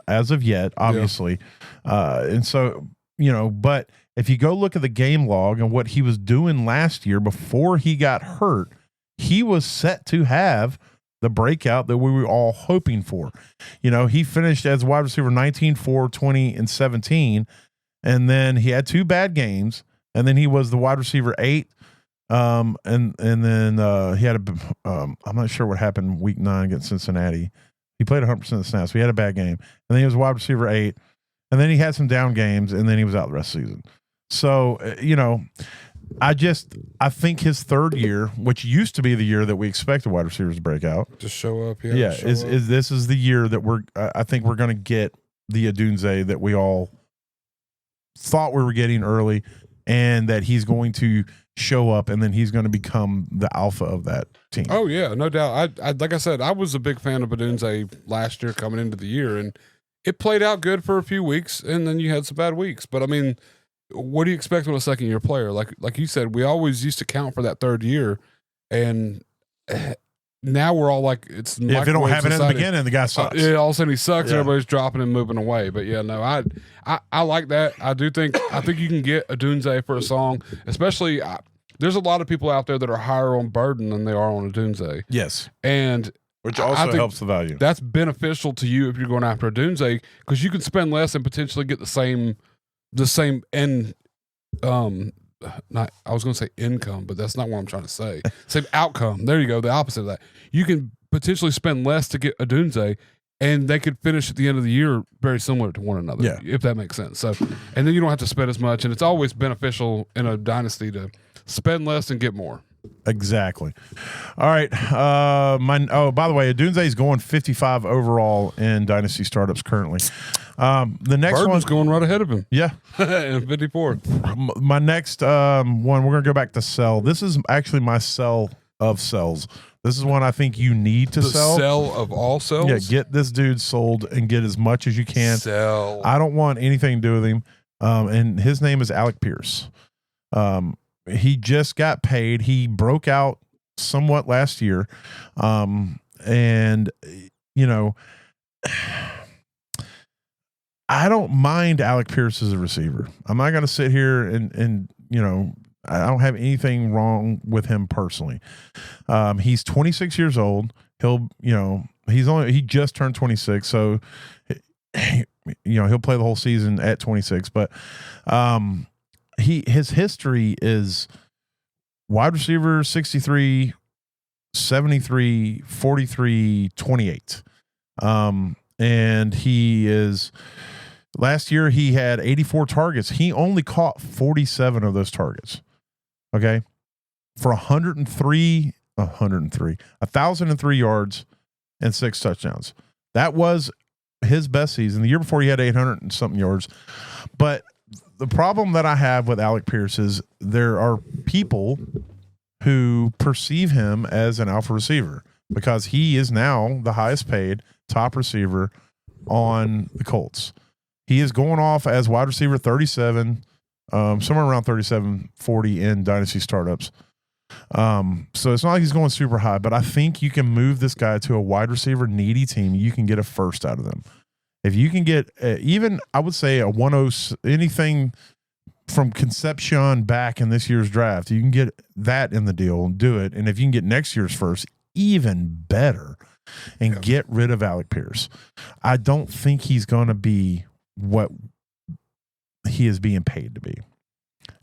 as of yet, obviously. And so, but if you go look at the game log and what he was doing last year before he got hurt, he was set to have the breakout that we were all hoping for. He finished as wide receiver 19, 4, 20, and 17. And then he had 2 bad games. And then he was the wide receiver 8. And then he had I'm not sure what happened week 9 against Cincinnati. He played 100% of the snaps. So he had a bad game. And then he was wide receiver 8. And then he had some down games. And then he was out the rest of the season. So, I think his third year, which used to be the year that we expected wide receivers to break out, just show up. This is the year that I think we're going to get the Odunze that we all thought we were getting early, and that he's going to show up, and then he's going to become the alpha of that team. Oh yeah, no doubt. I like I said, I was a big fan of Odunze last year coming into the year, and it played out good for a few weeks, and then you had some bad weeks. But I mean, what do you expect from a second year player? Like you said, we always used to count for that third year, and now we're all like, it's if they don't have it in the beginning, the guy sucks. All of a sudden he sucks, and everybody's dropping and moving away. But yeah, no, I like that. I think you can get Odunze for a song, especially. There's a lot of people out there that are higher on Burden than they are on Odunze. Yes, and which also helps the value. That's beneficial to you if you're going after Odunze, because you can spend less and potentially get the same end. I was going to say income, but that's not what I'm trying to say. Same outcome. There you go. The opposite of that. You can potentially spend less to get Odunze, and they could finish at the end of the year very similar to one another, if that makes sense. So, and then you don't have to spend as much, and it's always beneficial in a dynasty to spend less and get more. Exactly. All right. By the way, Odunze is going 55 overall in dynasty startups currently. The next Burden's one going right ahead of him. Yeah, in 54. My next one, we're gonna go back to sell. This is actually my sell of sells. This is one I think you need to sell. Sell of all sells. Yeah, get this dude sold and get as much as you can. Sell. I don't want anything to do with him. And his name is Alec Pierce. He just got paid. He broke out somewhat last year. And you know, I don't mind Alec Pierce as a receiver. I'm not going to sit here and, you know, I don't have anything wrong with him personally. He's 26 years old. He just turned 26. So, he'll play the whole season at 26, but, his history is wide receiver 63, 73, 43, 28. And he is, last year he had 84 targets. He only caught 47 of those targets. Okay. For 1,003 yards and 6 touchdowns. That was his best season. The year before he had 800 and something yards. But the problem that I have with Alec Pierce is there are people who perceive him as an alpha receiver because he is now the highest paid top receiver on the Colts. He is going off as wide receiver 37, somewhere around 37, 40 in dynasty startups. So it's not like he's going super high, but I think you can move this guy to a wide receiver needy team. You can get a first out of them. If you can get even, I would say a 1-0, anything from Concepcion back in this year's draft, you can get that in the deal and do it. And if you can get next year's first, even better, and get rid of Alec Pierce. I don't think he's going to be what he is being paid to be.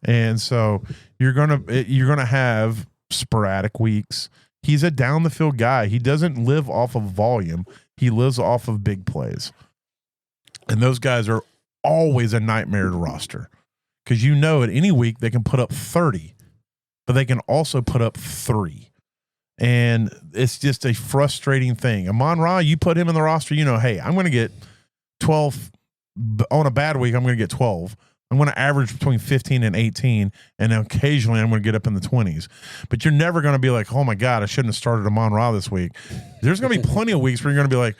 And so you're going to have sporadic weeks. He's a down the field guy. He doesn't live off of volume. He lives off of big plays. And those guys are always a nightmare to roster because at any week they can put up 30, but they can also put up 3. And it's just a frustrating thing. Amon-Ra, you put him in the roster, hey, I'm going to get 12 on a bad week. I'm going to get 12. I'm going to average between 15 and 18, and occasionally I'm going to get up in the 20s. But you're never going to be like, oh my God, I shouldn't have started Amon-Ra this week. There's going to be plenty of weeks where you're going to be like,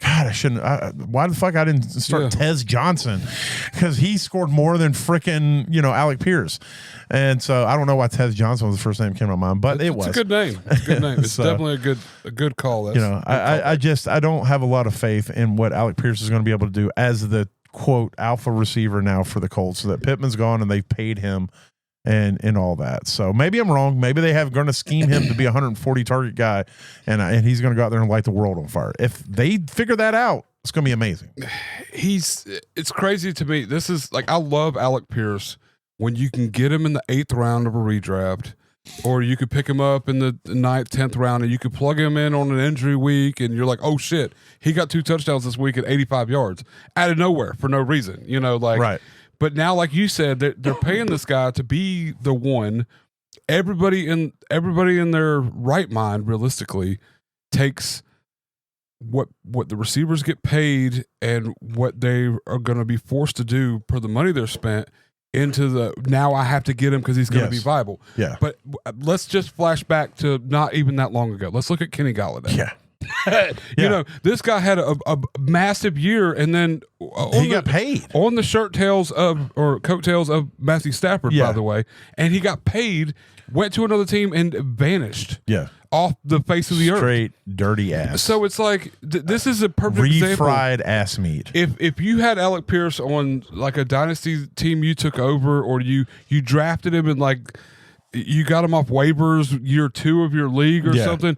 God, I shouldn't. Why the fuck I didn't start Tez Johnson? Because he scored more than frickin' Alec Pierce. And so I don't know why Tez Johnson was the first name that came to mind, but it was a good name. It's a good name. It's definitely a good call. That's I don't have a lot of faith in what Alec Pierce is going to be able to do as the quote alpha receiver now for the Colts. So that Pittman's gone and they've paid him and all that. So maybe I'm wrong. Maybe they have going to scheme him to be a 140 target guy, and he's going to go out there and light the world on fire. If they figure that out, it's going to be amazing. It's crazy to me. This is like, I love Alec Pierce when you can get him in the 8th round of a redraft, or you could pick him up in the 9th, 10th round, and you could plug him in on an injury week, and you're like, oh shit, he got 2 touchdowns this week at 85 yards out of nowhere for no reason, Right. But now, like you said, they're paying this guy to be the one. Everybody in their right mind, realistically, takes what the receivers get paid and what they are going to be forced to do per the money they're spent into the now I have to get him because he's going to be viable. Yeah. But let's just flash back to not even that long ago. Let's look at Kenny Golladay. Yeah. You know, this guy had a massive year, and then he got paid on the coattails of Matthew Stafford, by the way, and he got paid, went to another team, and vanished. Yeah. Off the face of the earth. Straight dirty ass. So it's like this is a perfect example. Refried ass meat. If you had Alec Pierce on like a dynasty team you took over, or you drafted him and like you got him off waivers year 2 of your league or something,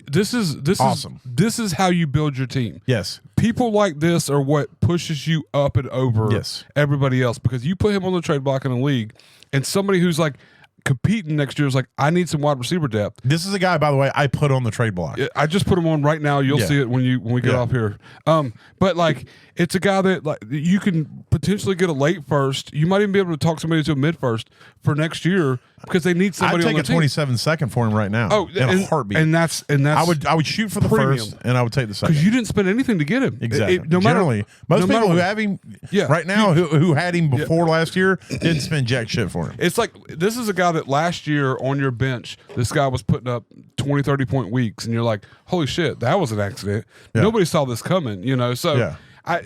this is awesome. This is how you build your team. Yes. People like this are what pushes you up and over everybody else, because you put him on the trade block in a league, and somebody who's like competing next year is like, I need some wide receiver depth. This is a guy, by the way, I put on the trade block. I just put him on right now. You'll see it when we get off here. But like, it's a guy that like you can potentially get a late first. You might even be able to talk somebody to a mid first for next year because they need somebody. I'd take on the a 27 second for him right now. Oh, in a heartbeat. And that's I would shoot for the premium. first, and I would take the second because you didn't spend anything to get him. Exactly. No matter, Generally, most people who have him right now, who had him before last year, didn't spend jack shit for him. It's like, this is a guy that last year on your bench, this guy was putting up 20, 30 point weeks, and you're like, holy shit, that was an accident. Nobody saw this coming, you know. So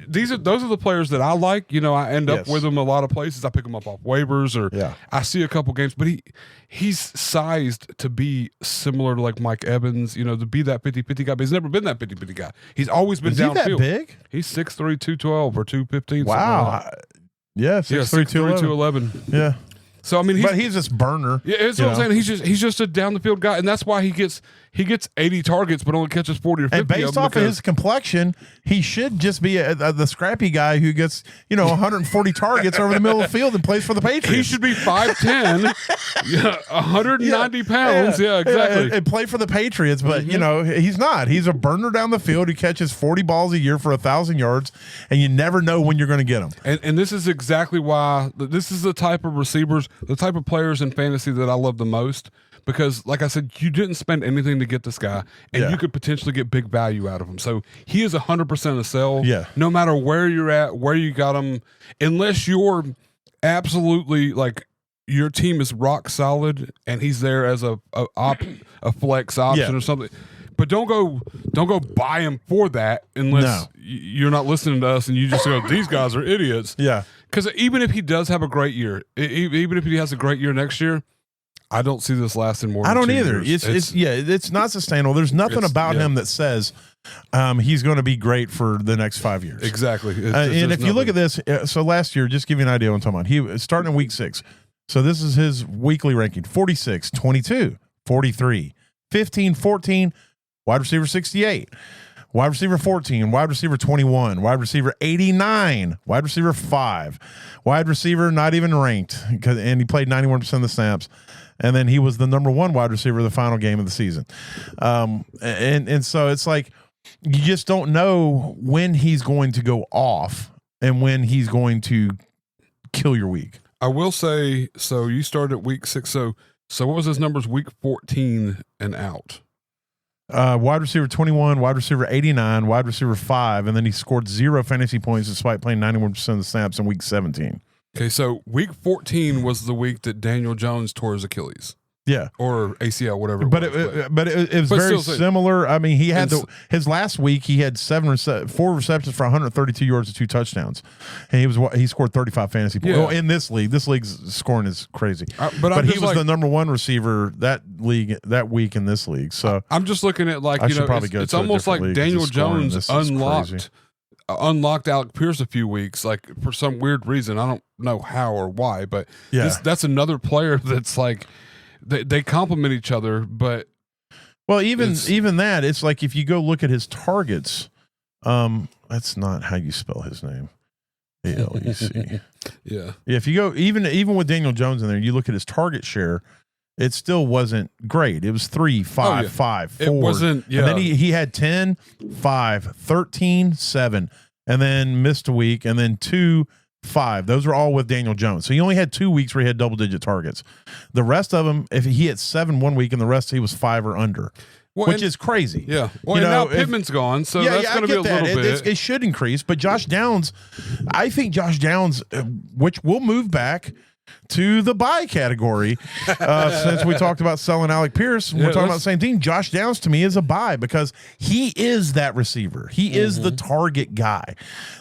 those are the players that I like. You know, I end up with them a lot of places. I pick them up off waivers, or I see a couple games, but he's sized to be similar to like Mike Evans, you know, to be that 50-50 guy, but he's never been that 50-50 guy. He's always been downfield. Is he that big? He's 6'3", 212 or 215. Wow. Like yeah, 6'3", 211. Yeah. So I mean, he's this burner. Yeah, that's what I'm saying. He's just a down the field guy, and that's why he gets 80 targets, but only catches 40 or 50. And based off of his complexion, he should just be the scrappy guy who gets 140 targets over the middle of the field and plays for the Patriots. He should be 5'10", 190 pounds. Yeah, exactly. And play for the Patriots, but he's not. He's a burner down the field who catches 40 balls a year for 1,000 yards, and you never know when you're going to get him. And this is exactly why this is the type of receivers, the type of players in fantasy that I love the most. Because, like I said, you didn't spend anything to get this guy, and you could potentially get big value out of him. So he is 100% a sell. Yeah. No matter where you're at, where you got him, unless you're absolutely like your team is rock solid and he's there as a flex option or something. But don't go buy him for that unless you're not listening to us and you just go, these guys are idiots. Yeah. Because even if he does have a great year, even if he has a great year next year, I don't see this lasting more than 2 years. I don't either. It's not sustainable. There's nothing about him that says he's going to be great for the next 5 years. Exactly. And if you look at this, so last year, just give you an idea what I'm talking about. He was starting in week 6. So this is his weekly ranking: 46, 22, 43, 15, 14, wide receiver 68. Wide receiver 14, wide receiver 21, wide receiver 89, wide receiver 5, wide receiver not even ranked, and he played 91% of the snaps. And then he was the number 1 wide receiver the final game of the season. And so it's like you just don't know when he's going to go off and when he's going to kill your week. I will say, so you started at week 6. So what was his numbers week 14 and out? Wide receiver 21, wide receiver 89, wide receiver 5, and then he scored 0 fantasy points despite playing 91% of the snaps in week 17. Okay, so week 14 was the week that Daniel Jones tore his Achilles. Yeah, or ACL, whatever. It was very similar. I mean, he had his last week. He had 4 receptions for 132 yards and 2 touchdowns, and he scored 35 fantasy points. Well, in this league, this league's scoring is crazy. But he was the number 1 receiver that week in this league. So I'm just looking at it's almost like Daniel Jones unlocked Alec Pierce a few weeks, like for some weird reason. I don't know how or why, but that's another player that's like. They complement each other, but even that, it's like if you go look at his targets, that's not how you spell his name. ALEC. Yeah. If you go even with Daniel Jones in there, you look at his target share, it still wasn't great. It was 3, 5, 5, 4. It wasn't. Yeah. And then he had 10, 5, 13, 7, and then missed a week, and then 2, 5. Those are all with Daniel Jones. So he only had 2 weeks where he had double-digit targets. The rest of them, if he hit 7 1 week and the rest he was 5 or under, which is crazy. Yeah. Well, and now Pittman's gone, so that's going to be a little bit. It should increase, but Josh Downs, I think Josh Downs, which will move back to the buy category, since we talked about selling Alec Pierce, we're talking about the same thing. Josh Downs to me is a buy because he is that receiver. He is the target guy.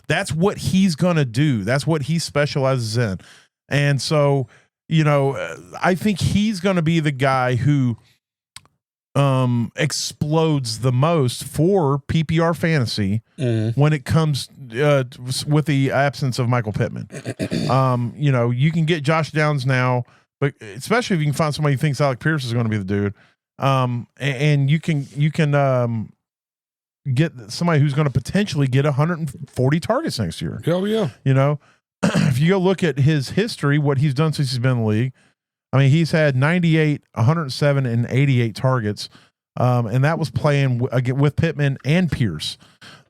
That's what he's going to do. That's what he specializes in. And so, I think he's going to be the guy who explodes the most for PPR fantasy when it comes with the absence of Michael Pittman. You can get Josh Downs now, but especially if you can find somebody who thinks Alec Pierce is going to be the dude, and you can get somebody who's going to potentially get 140 targets next year. Oh yeah, if you go look at his history, what he's done since he's been in the league. I mean, he's had 98, 107, and 88 targets, and that was playing with Pittman and Pierce.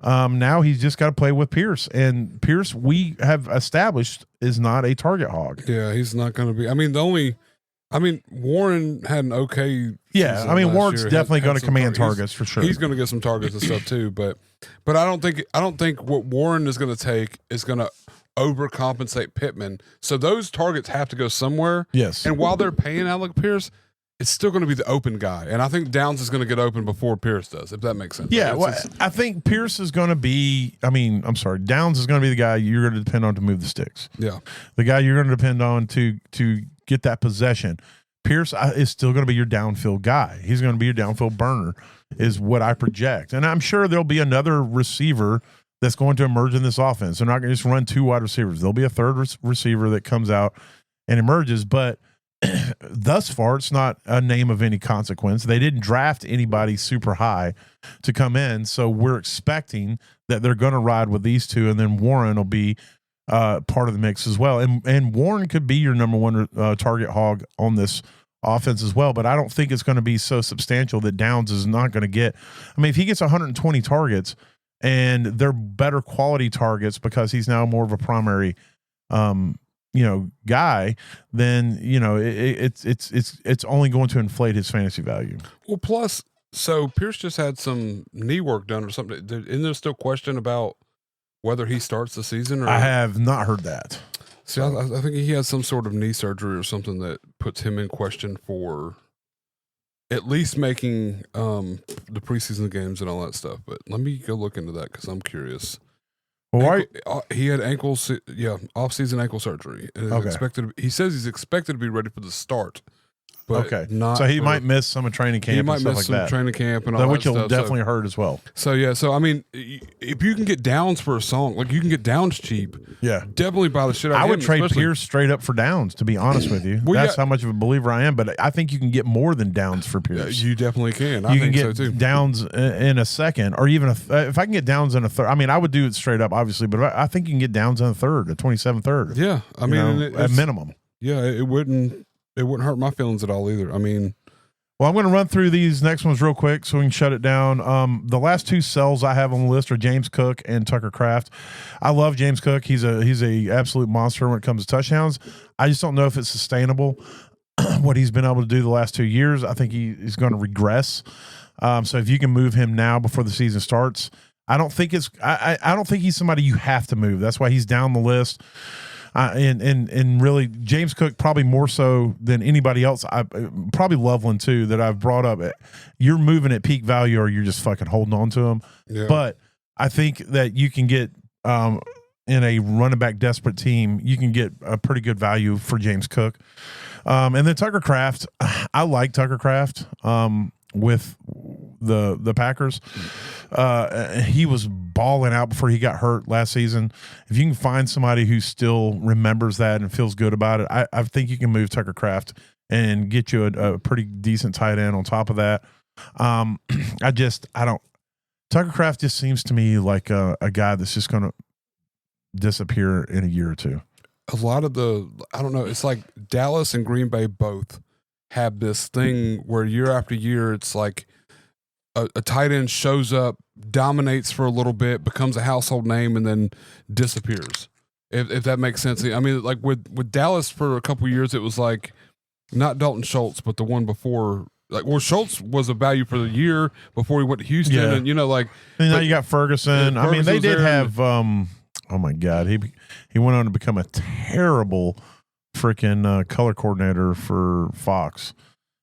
Now he's just got to play with Pierce, and Pierce, we have established, is not a target hog. Yeah, he's not going to be. I mean, Warren had an okay. Yeah, I mean, Warren's definitely going to command targets for sure. He's going to get some targets and stuff too, but I don't think what Warren is going to take is going to overcompensate Pittman. So those targets have to go somewhere. Yes. And while they're paying Alec Pierce, it's still going to be the open guy. And I think Downs is going to get open before Pierce does, if that makes sense. Yeah. I think Pierce is going to be, Downs is going to be the guy you're going to depend on to move the sticks. Yeah. The guy you're going to depend on to get that possession. Pierce is still going to be your downfield guy. He's going to be your downfield burner is what I project. And I'm sure there'll be another receiver that's going to emerge in this offense. They're not going to just run 2 wide receivers. There'll be a third receiver that comes out and emerges, but thus far, it's not a name of any consequence. They didn't draft anybody super high to come in, so we're expecting that they're going to ride with these two, and then Warren will be part of the mix as well. And Warren could be your number 1 target hog on this offense as well, but I don't think it's going to be so substantial that Downs is not going to get. I mean, if he gets 120 targets, and they're better quality targets because he's now more of a primary, guy, then it's only going to inflate his fantasy value. Well, plus, so Pierce just had some knee work done or something. Isn't there still question about whether he starts the season? Or I have not heard that. See, I think he has some sort of knee surgery or something that puts him in question for at least making the preseason games and all that stuff. But let me go look into that because I'm curious. Well, he had off-season ankle surgery. And he says he's expected to be ready for the start. But so he might miss some of training camp. He might miss some training camp and all that which stuff. Which will definitely hurt as well. So I mean, if you can get Downs for a song, like you can get Downs cheap, definitely buy the shit out of him. I would trade Pierce straight up for Downs, to be honest with you. That's how much of a believer I am. But I think you can get more than Downs for Pierce. You definitely can. You can get Downs in a second, or even if I can get Downs in a third. I mean, I would do it straight up, obviously, but I think you can get Downs in a third, a 27th third. Yeah, I mean, at minimum. Yeah, it wouldn't hurt my feelings at all either. I mean. Well, I'm going to run through these next ones real quick so we can shut it down. The last 2 sells I have on the list are James Cook and Tucker Kraft. I love James Cook. He's a absolute monster when it comes to touchdowns. I just don't know if it's sustainable what he's been able to do the last 2 years. I think he's going to regress. So if you can move him now before the season starts, I don't think he's somebody you have to move. That's why he's down the list. And really, James Cook probably more so than anybody else. Probably Loveland too that I've brought up. You're moving at peak value, or you're just fucking holding on to him. Yeah. But I think that you can get in a running back desperate team, you can get a pretty good value for James Cook. And then Tucker Kraft, I like Tucker Kraft with the Packers. He was balling out before he got hurt last season. If you can find somebody who still remembers that and feels good about it, I think you can move Tucker Kraft and get you a pretty decent tight end on top of that. Tucker Kraft just seems to me like a guy that's just going to disappear in a year or two. A lot of I don't know, it's like Dallas and Green Bay both have this thing where year after year, it's like a tight end shows up, dominates for a little bit, becomes a household name, and then disappears. if that makes sense. I mean, like with Dallas for a couple years, it was like not Dalton Schultz, but the one before. Like, well, Schultz was a value for the year before he went to Houston, and and now you got Ferguson. I mean, they did have. Oh my God, he went on to become a terrible freaking color coordinator for Fox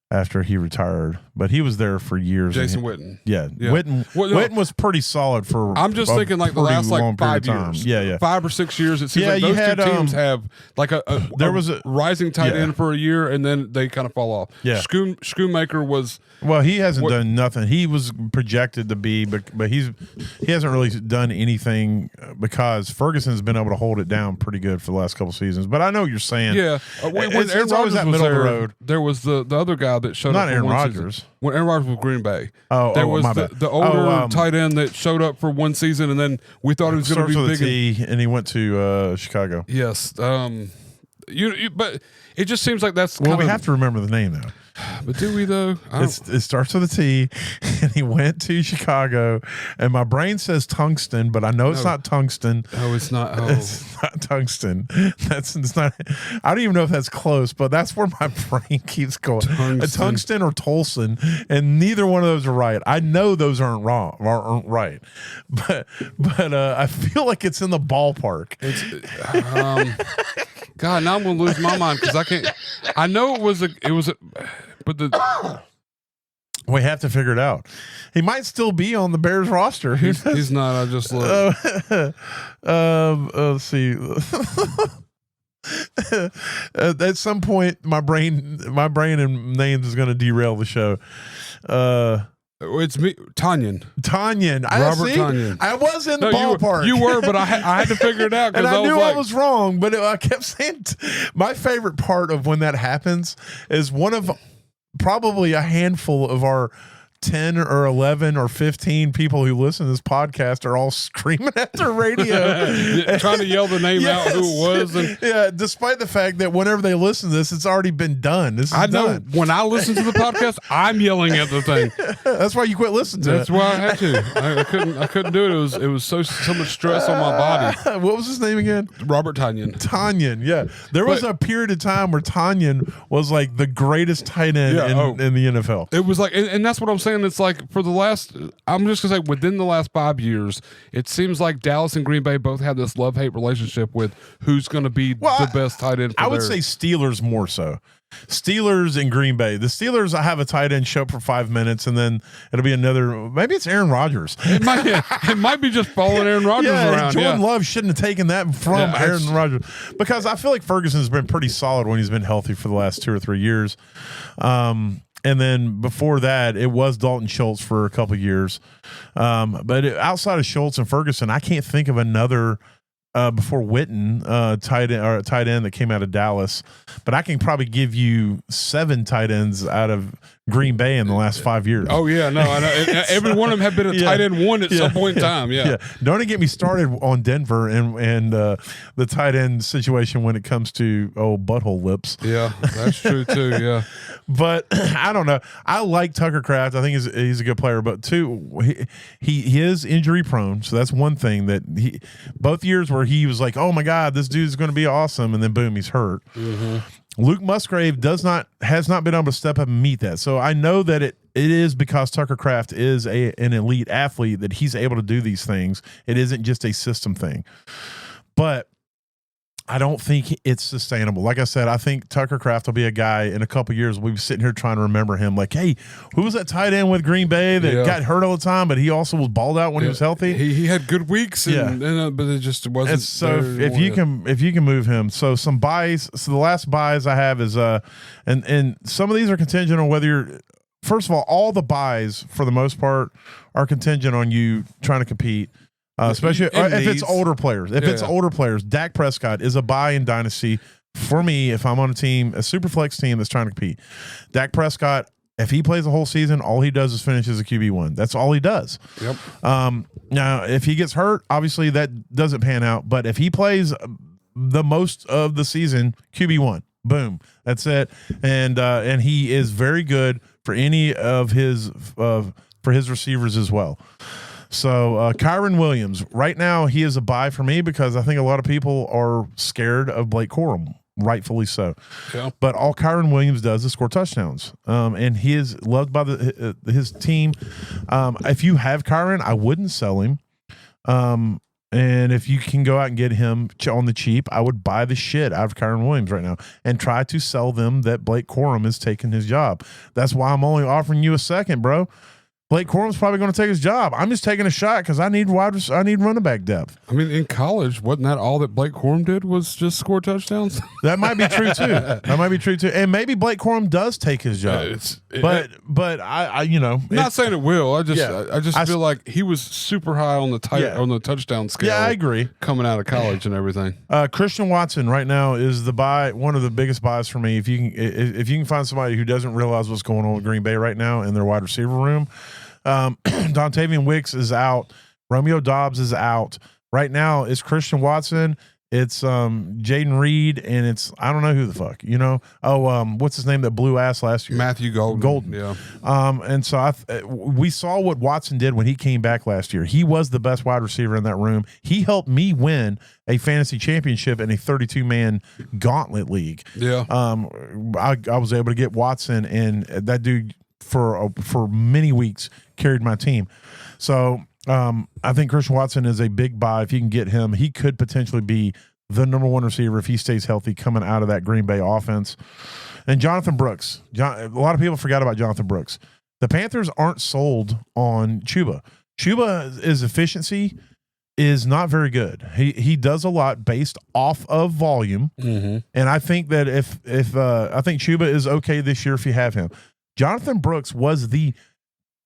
after he retired, but he was there for years. Jason Witten. Yeah. Witten was pretty solid for. I'm just thinking like the last like 5 years. Yeah. 5 or 6 years. It seems like those two teams have like a rising tight end for a year, and then they kind of fall off. Yeah. Schoonmaker was. Well, he hasn't done nothing. He was projected to be, but he hasn't really done anything because Ferguson's been able to hold it down pretty good for the last couple seasons. But I know what you're saying. Yeah, when Aaron always that middle of the road. There was the other guy that showed up. Not Aaron Rodgers. When Aaron Rodgers was Green Bay, there was the older tight end that showed up for one season, and then we thought he was going to be big. And he went to Chicago. Yes, but it just seems like that's. Well, we have to remember the name though. But do we though? It starts with a T, and he went to Chicago, and my brain says tungsten, but I know it's not tungsten. Oh, it's not. Oh. It's not tungsten. It's not. I don't even know if that's close, but that's where my brain keeps going. Tungsten or Tolson, and neither one of those are right. I know those aren't right, but I feel like it's in the ballpark. God, now I'm gonna lose my mind because I can't. I know it was but the we have to figure it out. He might still be on the Bears roster. He's not. I just look. Let's see. At some point, my brain and names is going to derail the show. It's me, Tanyan. Robert Tanyan. I was in the ballpark. You were, but I had to figure it out. And I knew I was wrong, but I kept saying my favorite part of when that happens is one of probably a handful of our 10 or 11 or 15 people who listen to this podcast are all screaming at their radio trying to yell the name out who it was. And despite the fact that whenever they listen to this, it's already been done. This is done. When I listen to the podcast, I'm yelling at the thing. That's why you quit listening to That's why I had to. I couldn't do it. It was so much stress on my body. What was his name again? Robert Tanyan. Yeah. There was a period of time where Tanyan was like the greatest tight end in the NFL. It was like, and that's what I'm saying. It's like for the last, I'm just gonna say within the last 5 years, it seems like Dallas and Green Bay both have this love-hate relationship with who's going to be the best tight end. I would say Steelers more so. Steelers and Green Bay. The Steelers, I have a tight end show up for 5 minutes, and then it'll be another. Maybe it's Aaron Rodgers. It might be just following Aaron Rodgers around. Jordan Love shouldn't have taken that from Aaron Rodgers because I feel like Ferguson's been pretty solid when he's been healthy for the last 2 or 3 years. And then before that, it was Dalton Schultz for a couple of years. But outside of Schultz and Ferguson, I can't think of another before Witten tight end that came out of Dallas. But I can probably give you 7 tight ends out of Green Bay in the last 5 years. Oh yeah, no, I know. Every one of them have been a tight end one at some point in time. Yeah. Don't get me started on Denver and the tight end situation when it comes to butthole lips. Yeah, that's true too. Yeah, but I don't know. I like Tucker Kraft. I think he's a good player. But two, he is injury prone, so that's one thing that both years where he was like, oh my God, this dude's going to be awesome, and then boom, he's hurt. Mm-hmm. Luke Musgrave has not been able to step up and meet that. So I know that it is because Tucker Kraft is an elite athlete that he's able to do these things. It isn't just a system thing. But I don't think it's sustainable. Like I said, I think Tucker Kraft will be a guy in a couple of years. We'll be sitting here trying to remember him. Like, hey, who was that tight end with Green Bay that got hurt all the time, but he also was balled out when he was healthy? He had good weeks, but it just wasn't. And so if you can move him, so some buys. So the last buys I have is and some of these are contingent on whether you're. First of all the buys for the most part are contingent on you trying to compete. Especially if it's older players. If it's older players, Dak Prescott is a buy in Dynasty for me if I'm on a team, a super flex team that's trying to compete. Dak Prescott, if he plays the whole season, all he does is finish as a QB1. That's all he does. Yep. Now, if he gets hurt, obviously that doesn't pan out. But if he plays the most of the season, QB1, boom, that's it. And he is very good for any of his for his receivers as well. So Kyron Williams, right now he is a buy for me because I think a lot of people are scared of Blake Corum, rightfully so. Yeah. But all Kyron Williams does is score touchdowns, and he is loved by his team. If you have Kyron, I wouldn't sell him. And if you can go out and get him on the cheap, I would buy the shit out of Kyron Williams right now and try to sell them that Blake Corum is taking his job. That's why I'm only offering you a second, bro. Blake Corum's probably going to take his job. I'm just taking a shot because I need running back depth. I mean, in college, wasn't that all that Blake Corum did was just score touchdowns? That might be true too. And maybe Blake Corum does take his job. But I not saying it will. I just feel like he was super high on the on the touchdown scale. Yeah, I agree. Coming out of college and everything. Christian Watson right now is the buy, one of the biggest buys for me. If you can find somebody who doesn't realize what's going on with Green Bay right now in their wide receiver room. Dontavian Wicks is out. Romeo Doubs is out. Right now, it's Christian Watson. It's Jaden Reed, and it's I don't know who the fuck. What's his name that blew ass last year? Matthew Golden. Yeah. And so we saw what Watson did when he came back last year. He was the best wide receiver in that room. He helped me win a fantasy championship in a 32-man gauntlet league. Yeah. I was able to get Watson, and that dude for many weeks carried my team. So I think Christian Watson is a big buy. If you can get him, he could potentially be the number one receiver if he stays healthy coming out of that Green Bay offense. And Jonathan Brooks. A lot of people forgot about Jonathan Brooks. The Panthers aren't sold on Chuba. Chuba's efficiency is not very good. He does a lot based off of volume. Mm-hmm. And I think that if I think Chuba is okay this year if you have him. Jonathan Brooks was the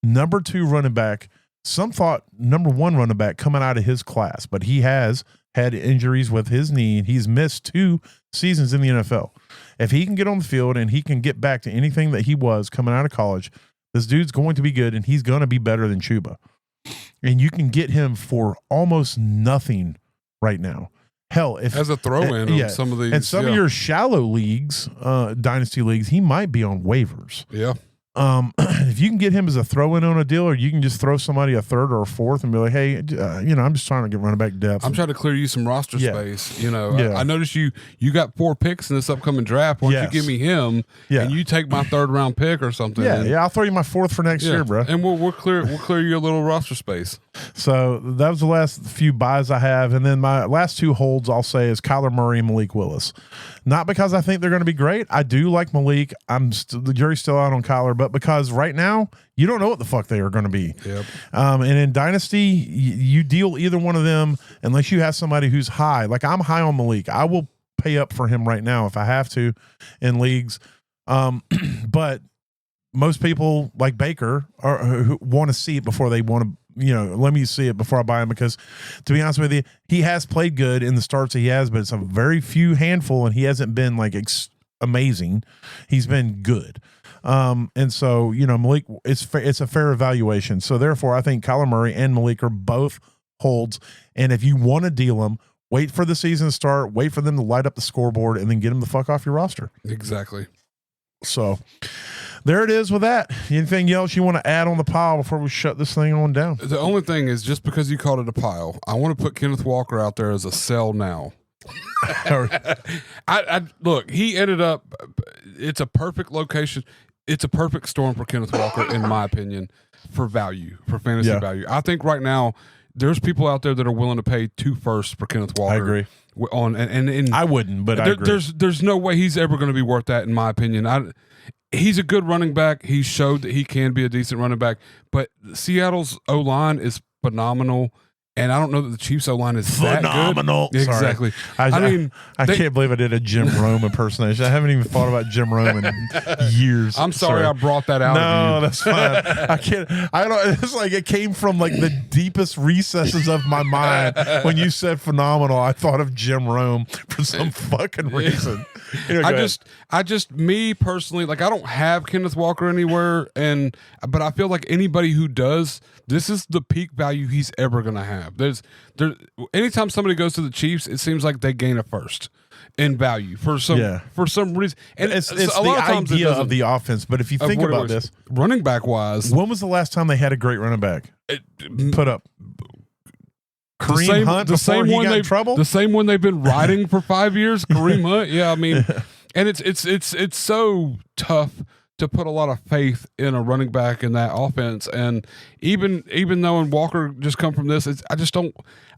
number 2 running back. Some thought number 1 running back coming out of his class, but he has had injuries with his knee. He's missed 2 seasons in the NFL. If he can get on the field and he can get back to anything that he was coming out of college, this dude's going to be good, and he's going to be better than Chuba. And you can get him for almost nothing right now. Hell, if as a throw-in on some of these, and some of your shallow leagues, dynasty leagues, he might be on waivers. Yeah. If you can get him as a throw-in on a deal, or you can just throw somebody a 3rd or a 4th and be like, hey, I'm just trying to get running back depth. I'm trying to clear you some roster space. I noticed you got 4 picks in this upcoming draft. Why don't you give me him and you take my 3rd round pick or something? Yeah, I'll throw you my 4th for next year, bro. And we'll clear you a little roster space. So that was the last few buys I have. And then my last 2 holds, I'll say, is Kyler Murray and Malik Willis. Not because I think they're going to be great. I do like Malik. The jury's still out on Kyler, but because right now you don't know what the fuck they are going to be. Yep. And in Dynasty, you deal either one of them unless you have somebody who's high. Like I'm high on Malik. I will pay up for him right now if I have to in leagues. But most people like Baker who want to see it before they want to. Let me see it before I buy him, because to be honest with you, he has played good in the starts that he has, but it's a very few handful, and he hasn't been like amazing. He's been good. And so, Malik, it's a fair evaluation. So therefore, I think Kyler Murray and Malik are both holds. And if you want to deal them, wait for the season to start, wait for them to light up the scoreboard, and then get them the fuck off your roster. Exactly. So there it is with that. Anything else you want to add on the pile before we shut this thing on down? The only thing is, just because you called it a pile, I want to put Kenneth Walker out there as a sell now. Look, he ended up, it's a perfect location. It's a perfect storm for Kenneth Walker, in my opinion, for value, for fantasy value. I think right now there's people out there that are willing to pay 2 firsts for Kenneth Walker. I agree. And I wouldn't, but I agree. There's no way he's ever going to be worth that, in my opinion. He's a good running back. He showed that he can be a decent running back, but Seattle's O-line is phenomenal. And I don't know that the Chiefs O-line is phenomenal. That good. Exactly. I can't believe I did a Jim Rome impersonation. I haven't even thought about Jim Rome in years. I'm sorry I brought that out. No, that's fine. I can't. I don't. It's like it came from like the deepest recesses of my mind when you said phenomenal. I thought of Jim Rome for some fucking reason. I just me personally, like I don't have Kenneth Walker anywhere, but I feel like anybody who does, this is the peak value he's ever gonna have. There's anytime somebody goes to the Chiefs, it seems like they gain a first in value for some reason. And it's a lot the of times idea of the offense. But if you think about this, running back wise, when was the last time they had a great running back put up? Kareem Hunt before he got in trouble? The same one they've been riding for 5 years, Kareem Hunt. Yeah, I mean, and it's so tough to put a lot of faith in a running back in that offense. And even though Walker just come from this,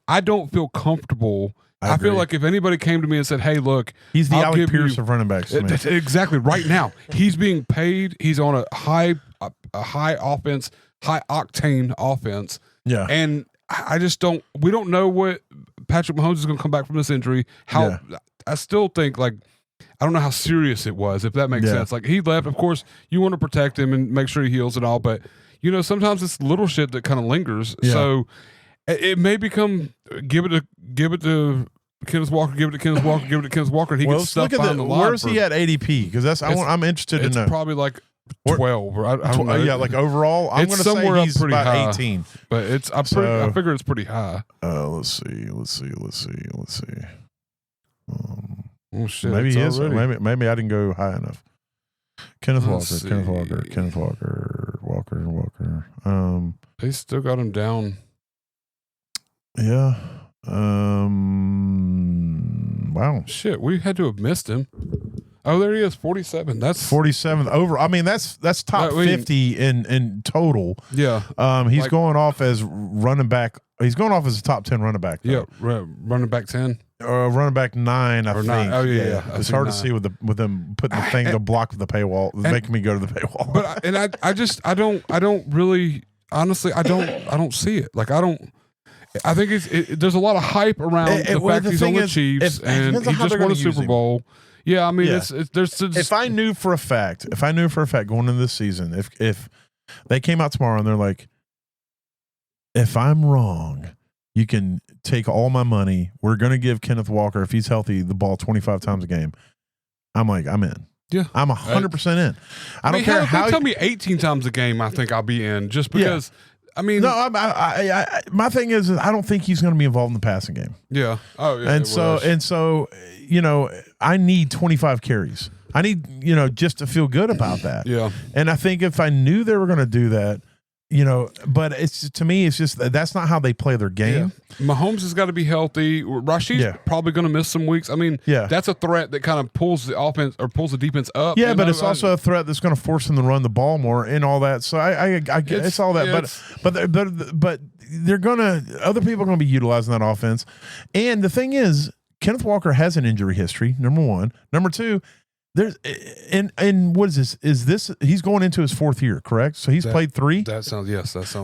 I don't feel comfortable. I feel like if anybody came to me and said, "Hey, look, he's the Alec Pierce of running backs." Exactly. Right now, he's being paid. He's on a high offense, high octane offense. Yeah, and I just don't. We don't know what Patrick Mahomes is going to come back from this injury. I still think I don't know how serious it was. If that makes sense. Like he left. Of course, you want to protect him and make sure he heals and all, but sometimes it's little shit that kind of lingers. Yeah. So it may become give it to Kenneth Walker, give it to Kenneth Walker, give it to Kenneth Walker, and he gets stuff behind the line. Where's he at ADP? Because I'm interested to know. It's probably like 12. Or I don't know. Yeah, like overall, I'm going to say he's pretty about high, 18. But I figure it's pretty high. Let's see. Oh shit! Maybe he is. Maybe I didn't go high enough. Kenneth Walker. They still got him down. Yeah. Wow. Shit, we had to have missed him. Oh, there he is, 47. That's 47th over. I mean, that's top 50 in total. Yeah. He's going off as running back. He's going off as a top 10 running back. Though. Yeah, running back 10. Running back 9, I think. 9. Oh yeah. It's hard to see with them putting the thing to block the paywall. It's making me go to the paywall. But I don't really honestly I don't see it. Like I think there's a lot of hype around the fact he's on the Chiefs and he just won a Super Bowl. Yeah, I mean, there's if I knew for a fact going into this season, if they came out tomorrow and they're like, if I'm wrong, you can take all my money. We're going to give Kenneth Walker, if he's healthy, the ball 25 times a game. I'm like, I'm in. Yeah, I'm 100% in. I don't care how. They tell me 18 times a game. I think I'll be in just because. Yeah. I mean, no. I my thing is, I don't think he's going to be involved in the passing game. Yeah. Oh, yeah. And so, I need 25 carries. I need, just to feel good about that. Yeah. And I think if I knew they were going to do that, but it's to me, it's just that's not how they play their game. Yeah. Mahomes has got to be healthy. Rashid's probably going to miss some weeks. I mean, that's a threat that kind of pulls the offense or pulls the defense up. Yeah, but it's also a threat that's going to force them to run the ball more and all that. So I get it's all that. Yeah, but they're gonna other people are going to be utilizing that offense. And the thing is, Kenneth Walker has an injury history. Number one. Number two. There's and what is this? Is this he's going into his 4th year, correct? So he's played 3. That sounds.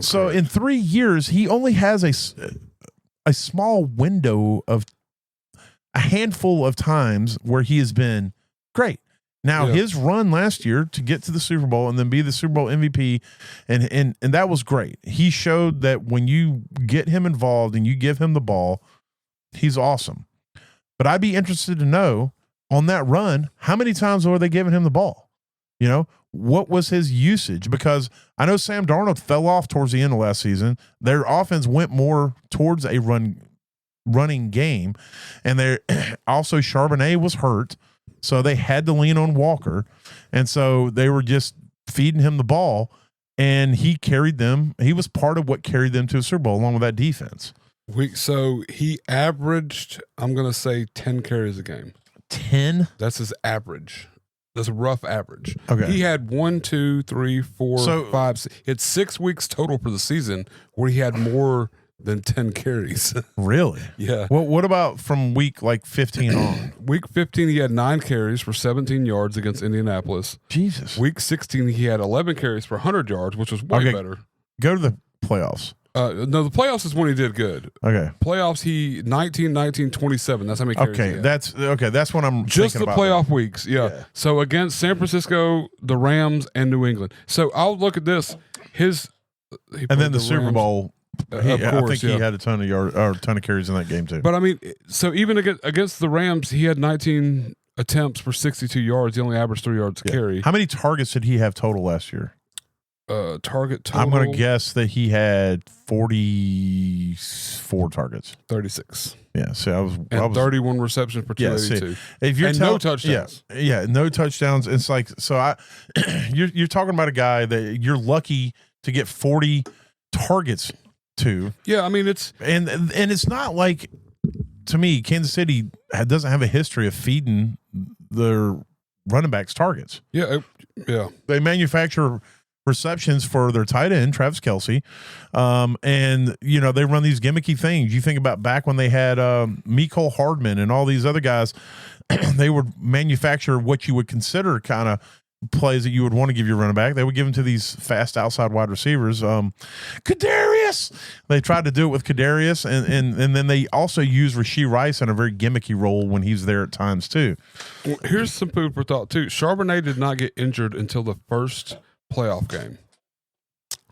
So correct. In 3 years, he only has a small window of a handful of times where he has been great. Now his run last year to get to the Super Bowl and then be the Super Bowl MVP, and that was great. He showed that when you get him involved and you give him the ball, he's awesome. But I'd be interested to know. On that run, how many times were they giving him the ball? What was his usage? Because I know Sam Darnold fell off towards the end of last season. Their offense went more towards a running game. And also Charbonnet was hurt, so they had to lean on Walker. And so they were just feeding him the ball, and he carried them. He was part of what carried them to a Super Bowl along with that defense. So he averaged, I'm going to say 10 carries a game. 10? That's his average. That's a rough average. Okay. He had 1, 2, 3, 4, 5. He had 6 weeks total for the season where he had more than 10 carries. Really? Yeah. Well, what about from week 15 on? Week 15, he had 9 carries for 17 yards against Indianapolis. Jesus. Week 16, he had 11 carries for 100 yards, which was way better. Go to the playoffs. No, the playoffs is when he did good. Okay. Playoffs, he 19, 19, 27. That's how many carries he had. That's what I'm just thinking the about playoff weeks. Yeah. So against San Francisco, the Rams, and New England. So I'll look at this. And then the Super Bowl. Of course, I think he had a ton of carries in that game too. But I mean, so even against the Rams, he had 19 attempts for 62 yards. He only averaged 3 yards a carry. How many targets did he have total last year? Target total. I'm going to guess that he had 44 targets. 36. Yeah, so I was 31 receptions for 282. If you're no touchdowns. Yeah, no touchdowns. It's like you're talking about a guy that you're lucky to get 40 targets to. Yeah, I mean it's not like, to me, Kansas City doesn't have a history of feeding their running backs targets. Yeah, they manufacture receptions for their tight end, Travis Kelce. And, they run these gimmicky things. You think about back when they had Mecole Hardman and all these other guys, they would manufacture what you would consider kind of plays that you would want to give your running back. They would give them to these fast outside wide receivers. Kadarius! They tried to do it with Kadarius, and then they also use Rashee Rice in a very gimmicky role when he's there at times too. Well, here's some food for thought too. Charbonnet did not get injured until the first playoff game.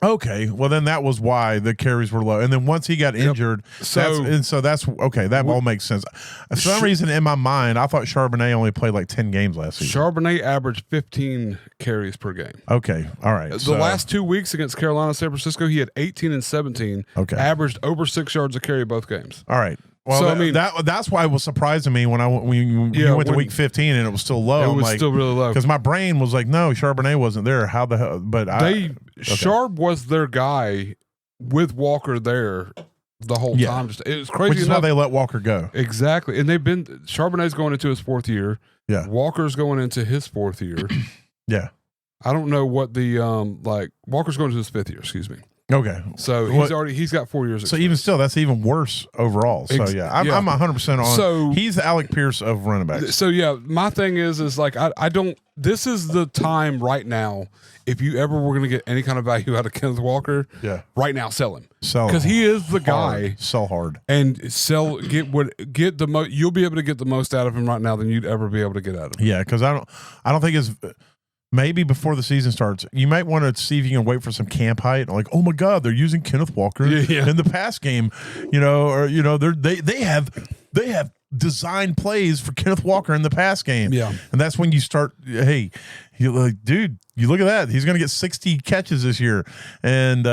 Okay, well then that was why the carries were low, and then once he got injured, that's okay. That all makes sense. For some reason in my mind, I thought Charbonnet only played like 10 games last season. Charbonnet averaged 15 carries per game. Okay, all right. The last 2 weeks against Carolina, San Francisco, he had 18 and 17. Okay, averaged over 6 yards a carry both games. All right. Well, that's why it was surprising me when you went to week 15 and it was still low. It was still really low because my brain was like, no, Charbonnet wasn't there. How the hell? But Sharp was their guy with Walker there the whole time. It was crazy. Which is why they let Walker go. Exactly, and Charbonnet's going into his 4th year. Yeah, Walker's going into his 4th year. Yeah, I don't know what the Walker's going to his 5th year. Excuse me. Okay, so he's got 4 years. So even still, that's even worse overall. So I'm 100% on. So he's the Alec Pierce of running backs. So my thing is like I don't. This is the time right now. If you ever were going to get any kind of value out of Kenneth Walker, right now sell him. Because he is the guy. Sell hard and get the most. You'll be able to get the most out of him right now than you'd ever be able to get out of him. Yeah, because I don't think it's. Maybe before the season starts, you might want to see if you can wait for some camp height. Like, oh my God, they're using Kenneth Walker in the pass game, they have designed plays for Kenneth Walker in the pass game. Yeah, and that's when you start. Hey, you're like, dude, you look at that. He's going to get 60 catches this year, and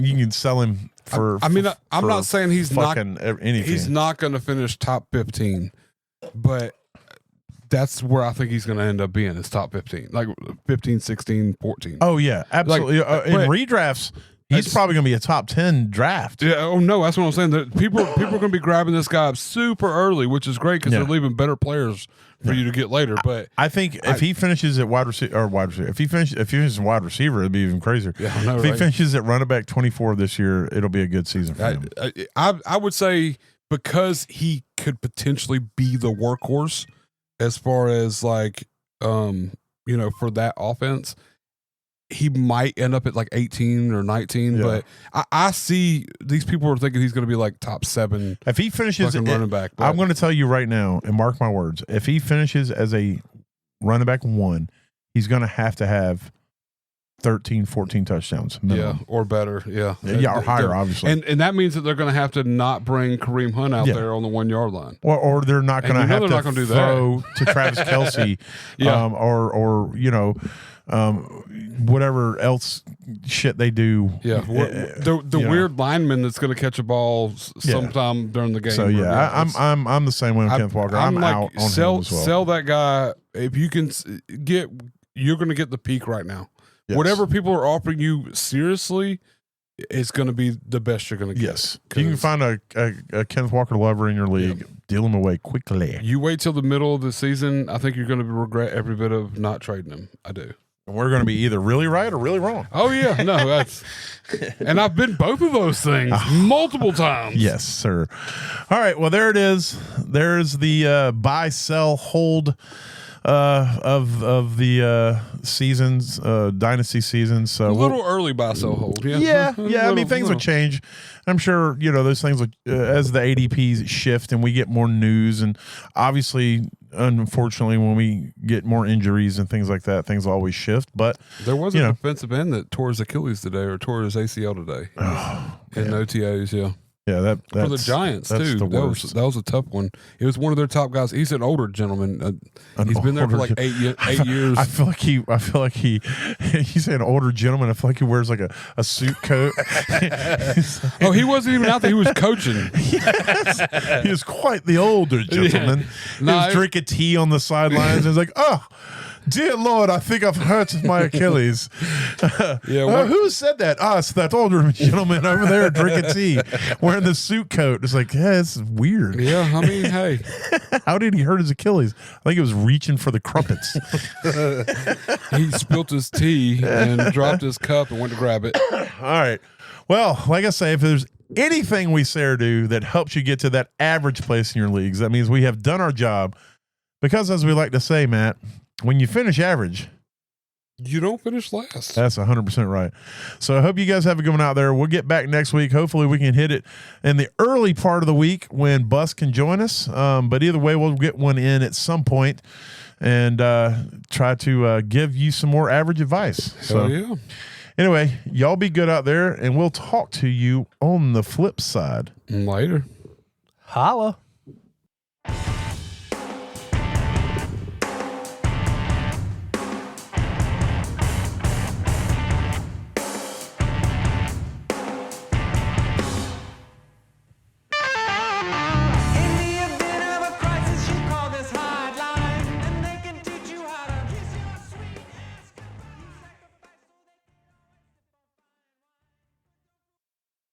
you can sell him for. I'm not saying he's not anything. He's not going to finish top 15, but. That's where I think he's going to end up being, is top 15, like 15, 16, 14. Oh, yeah, absolutely. In redrafts, he's probably going to be a top 10 draft. Yeah. Oh, no, that's what I'm saying. People are going to be grabbing this guy up super early, which is great because they're leaving better players for you to get later. But I think if he finishes at wide receiver, if he finishes wide receiver, it'd be even crazier. Yeah, I know, if he finishes at running back 24 this year, it'll be a good season for him. I would say because he could potentially be the workhorse. As far as like, for that offense, he might end up at like 18 or 19. Yeah. But I see these people are thinking he's going to be like top 7. If he finishes running back, I'm going to tell you right now, and mark my words, if he finishes as a running back 1, he's going to have 13, 14 touchdowns. Minimum. Yeah, or better. Yeah. Yeah, or higher, obviously. And that means that they're going to have to not bring Kareem Hunt out there on the 1 yard line. Or they're not going to have to do throw to Travis Kelce whatever else shit they do. Yeah. The weird lineman that's going to catch a ball sometime during the game. So, I'm the same way with Kenneth Walker. I'm like, out on him as well. Sell that guy. If you can you're going to get the peak right now. Yes. Whatever people are offering you seriously, it's going to be the best you're going to get. Yes. You can find a Kenneth Walker lover in your league. Deal him away quickly. You wait till the middle of the season. I think you're going to regret every bit of not trading him. I do. And we're going to be either really right or really wrong. Oh, yeah. No, that's. And I've been both of those things multiple times. Yes, sir. All right. Well, there it is. There's the buy, sell, hold of the seasons, dynasty seasons. So a little early buy, sell, hold. Yeah. I mean, things will change. I'm sure those things will, as the ADPs shift and we get more news, and obviously, unfortunately, when we get more injuries and things like that, things will always shift. But there was a defensive end that tore his Achilles today or tore his ACL today in OTAs. Yeah. Yeah, that's for the Giants that's too. The worst. That was a tough one. It was one of their top guys. He's an older gentleman. He's been there for like 8 years. I feel like he he's an older gentleman. I feel like he wears like a suit coat. Oh, he wasn't even out there. He was coaching. Yes. He was quite the older gentleman. Yeah. He was drinking tea on the sidelines. He's like, oh, dear Lord, I think I've hurt my Achilles. Yeah, who said that? Us, that older gentleman over there drinking tea, wearing the suit coat. It's like, yeah, this is weird. Yeah, I mean, hey. How did he hurt his Achilles? I think he was reaching for the crumpets. He spilt his tea and dropped his cup and went to grab it. All right. Well, like I say, if there's anything we say or do that helps you get to that average place in your leagues, that means we have done our job. Because as we like to say, Matt, when you finish average, you don't finish last. That's 100% right. So I hope you guys have a good one out there. We'll get back next week. Hopefully we can hit it in the early part of the week when Bus can join us. But either way, we'll get one in at some point and try to give you some more average advice. So yeah. Anyway, y'all be good out there, and we'll talk to you on the flip side. Later. Holla.